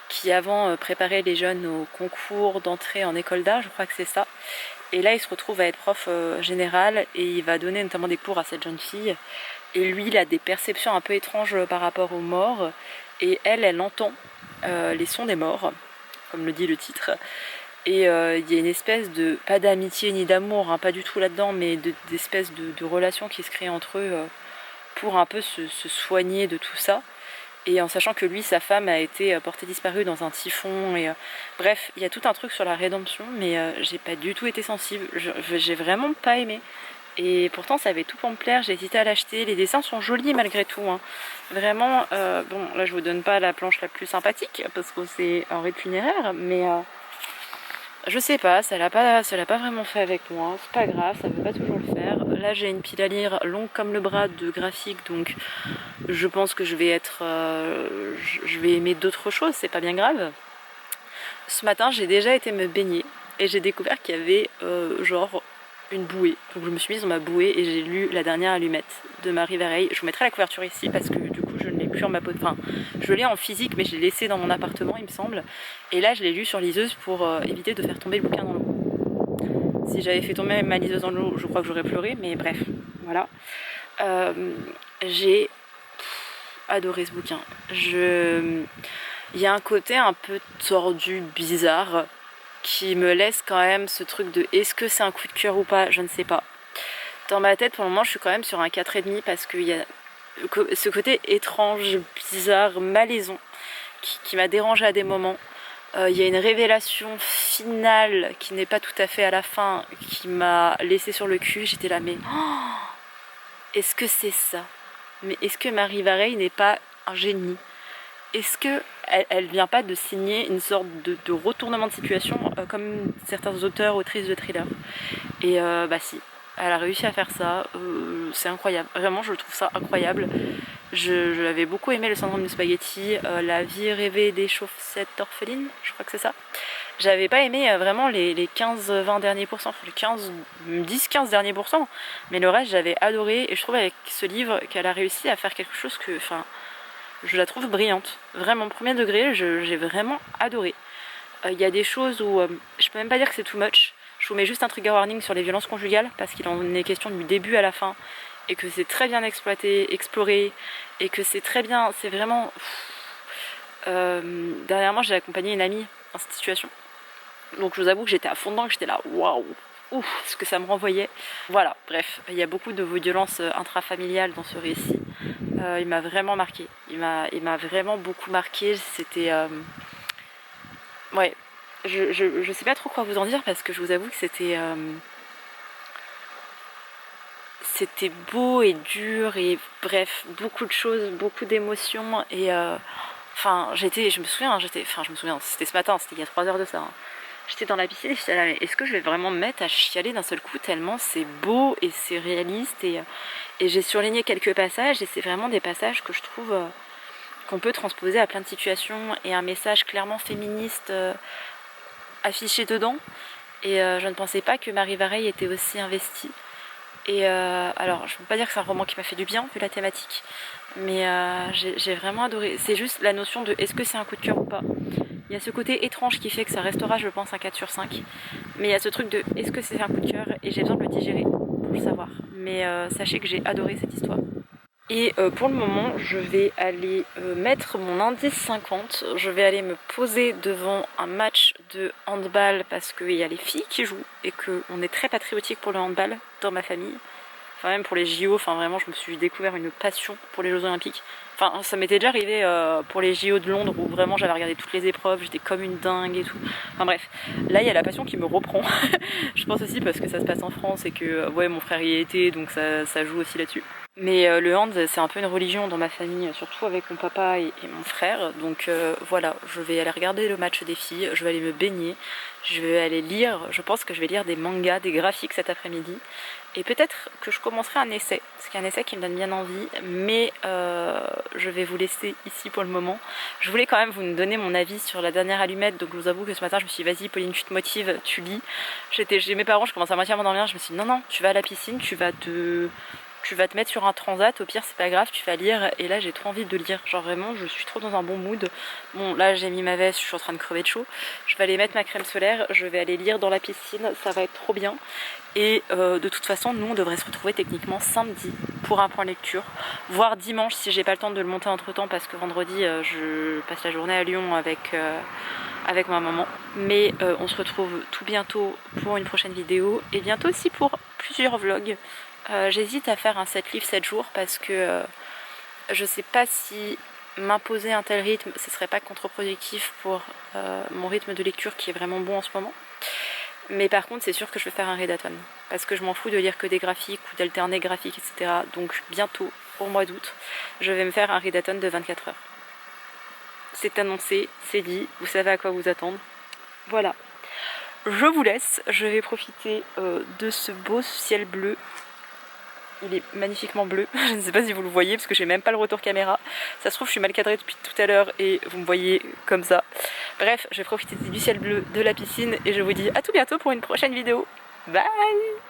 qui avant préparait les jeunes au concours d'entrée en école d'art, je crois que c'est ça. Et là il se retrouve à être prof général et il va donner notamment des cours à cette jeune fille. Et lui il a des perceptions un peu étranges par rapport aux morts. Et elle entend les sons des morts, comme le dit le titre. Et il y a une espèce de, pas d'amitié ni d'amour, hein, pas du tout là-dedans, mais d'espèce de relation qui se crée entre eux pour un peu se soigner de tout ça. Et en sachant que lui, sa femme a été portée disparue dans un typhon. Et bref, il y a tout un truc sur la rédemption, mais j'ai pas du tout été sensible. J'ai vraiment pas aimé. Et pourtant ça avait tout pour me plaire, j'ai hésité à l'acheter. Les dessins sont jolis malgré tout, hein. Vraiment, bon là je vous donne pas la planche la plus sympathique parce que c'est un rythme funéraire, mais je sais pas, ça l'a pas vraiment fait avec moi. C'est pas grave, ça veut pas toujours le faire. Là j'ai une pile à lire longue comme le bras de graphique, donc je pense que je vais être je vais aimer d'autres choses, c'est pas bien grave. Ce matin j'ai déjà été me baigner et j'ai découvert qu'il y avait genre une bouée. Donc je me suis mise dans ma bouée et j'ai lu La Dernière Allumette de Marie Vareille. Je vous mettrai la couverture ici parce que du coup je ne l'ai plus en ma poche. Enfin, je l'ai en physique mais je l'ai laissé dans mon appartement il me semble. Et là je l'ai lu sur liseuse pour éviter de faire tomber le bouquin dans l'eau. Si j'avais fait tomber ma liseuse dans l'eau, je crois que j'aurais pleuré, mais bref, voilà. J'ai adoré ce bouquin. Il y a un côté un peu tordu, bizarre, qui me laisse quand même ce truc de est-ce que c'est un coup de cœur ou pas, je ne sais pas. Dans ma tête pour le moment je suis quand même sur un 4,5 parce qu'il y a ce côté étrange, bizarre, malaisant qui m'a dérangé à des moments. Il y a une révélation finale qui n'est pas tout à fait à la fin qui m'a laissé sur le cul. J'étais là mais est-ce que c'est ça? Mais est-ce que Marie Vareille n'est pas un génie? Est-ce que elle vient pas de signer une sorte de retournement de situation comme certains auteurs, autrices de thrillers? Et bah si, elle a réussi à faire ça, c'est incroyable, vraiment je trouve ça incroyable. Je l'avais beaucoup aimé, Le Syndrome du Spaghetti, La vie rêvée des chaussettes orphelines, je crois que c'est ça. J'avais pas aimé vraiment les 15-20 derniers pourcents, les 10-15 derniers pourcents, mais le reste j'avais adoré et je trouve avec ce livre qu'elle a réussi à faire quelque chose que, enfin, je la trouve brillante, vraiment premier degré, j'ai vraiment adoré. Il y a des choses où je peux même pas dire que c'est too much. Je vous mets juste un trigger warning sur les violences conjugales parce qu'il en est question du début à la fin et que c'est très bien exploité, exploré et que c'est très bien, c'est vraiment... Dernièrement j'ai accompagné une amie dans cette situation, donc je vous avoue que j'étais à fond dedans, que j'étais là waouh, ouf, ce que ça me renvoyait. Voilà, bref, il y a beaucoup de violences intrafamiliales dans ce récit. Il m'a vraiment marqué, il m'a vraiment beaucoup marqué. C'était ouais, je sais pas trop quoi vous en dire parce que je vous avoue que c'était beau et dur et bref, beaucoup de choses, beaucoup d'émotions et enfin je me souviens, c'était ce matin, c'était il y a 3 heures de ça, hein. J'étais dans la piscine et j'étais là, mais est-ce que je vais vraiment me mettre à chialer d'un seul coup tellement c'est beau et c'est réaliste et j'ai surligné quelques passages et c'est vraiment des passages que je trouve qu'on peut transposer à plein de situations et un message clairement féministe affiché dedans et je ne pensais pas que Marie Vareille était aussi investie. Et alors je ne peux pas dire que c'est un roman qui m'a fait du bien vu la thématique, mais j'ai vraiment adoré. C'est juste la notion de est-ce que c'est un coup de cœur ou pas. Il y a ce côté étrange qui fait que ça restera je pense un 4 sur 5, mais il y a ce truc de est-ce que c'est un coup de cœur et j'ai besoin de le digérer pour le savoir. Mais sachez que j'ai adoré cette histoire. Et pour le moment je vais aller mettre mon indice 50, je vais aller me poser devant un match de handball parce qu'il y a les filles qui jouent et qu'on est très patriotique pour le handball dans ma famille. enfin même pour les JO, enfin vraiment je me suis découvert une passion pour les Jeux Olympiques. Enfin ça m'était déjà arrivé pour les JO de Londres où vraiment j'avais regardé toutes les épreuves, j'étais comme une dingue et tout. Enfin bref, là il y a la passion qui me reprend. Je pense aussi parce que ça se passe en France et que ouais mon frère y était, donc ça joue aussi là-dessus. Mais le hand c'est un peu une religion dans ma famille, surtout avec mon papa et mon frère. Donc voilà, je vais aller regarder le match des filles, je vais aller me baigner, je vais aller lire, je pense que je vais lire des mangas, des graphiques cet après-midi. Et peut-être que je commencerai un essai, parce qu'il y a un essai qui me donne bien envie, mais je vais vous laisser ici pour le moment. Je voulais quand même vous donner mon avis sur la dernière allumette, donc je vous avoue que ce matin je me suis dit vas-y Pauline tu te motives, tu lis. J'étais chez mes parents, je commençais à moitié à m'endormir, je me suis dit non, tu vas à la piscine, tu vas te mettre sur un transat, au pire c'est pas grave, tu vas lire, et là j'ai trop envie de lire, genre vraiment je suis trop dans un bon mood. Bon là j'ai mis ma veste, je suis en train de crever de chaud, je vais aller mettre ma crème solaire, je vais aller lire dans la piscine, ça va être trop bien. Et de toute façon nous on devrait se retrouver techniquement samedi pour un point lecture, voire dimanche si j'ai pas le temps de le monter entre temps parce que vendredi je passe la journée à Lyon avec ma maman. Mais on se retrouve tout bientôt pour une prochaine vidéo et bientôt aussi pour plusieurs vlogs. J'hésite à faire un 7 livres 7 jours parce que je sais pas si m'imposer un tel rythme ce serait pas contre-productif pour mon rythme de lecture qui est vraiment bon en ce moment. Mais par contre c'est sûr que je vais faire un readathon parce que je m'en fous de lire que des graphiques ou d'alterner graphiques etc. Donc bientôt au mois d'août je vais me faire un readathon de 24 heures. C'est annoncé, c'est dit, vous savez à quoi vous attendre. Voilà, je vous laisse, je vais profiter de ce beau ciel bleu. Il est magnifiquement bleu, je ne sais pas si vous le voyez parce que j'ai même pas le retour caméra. Ça se trouve je suis mal cadrée depuis tout à l'heure et vous me voyez comme ça. Bref, je vais profiter du ciel bleu, de la piscine et je vous dis à tout bientôt pour une prochaine vidéo. Bye!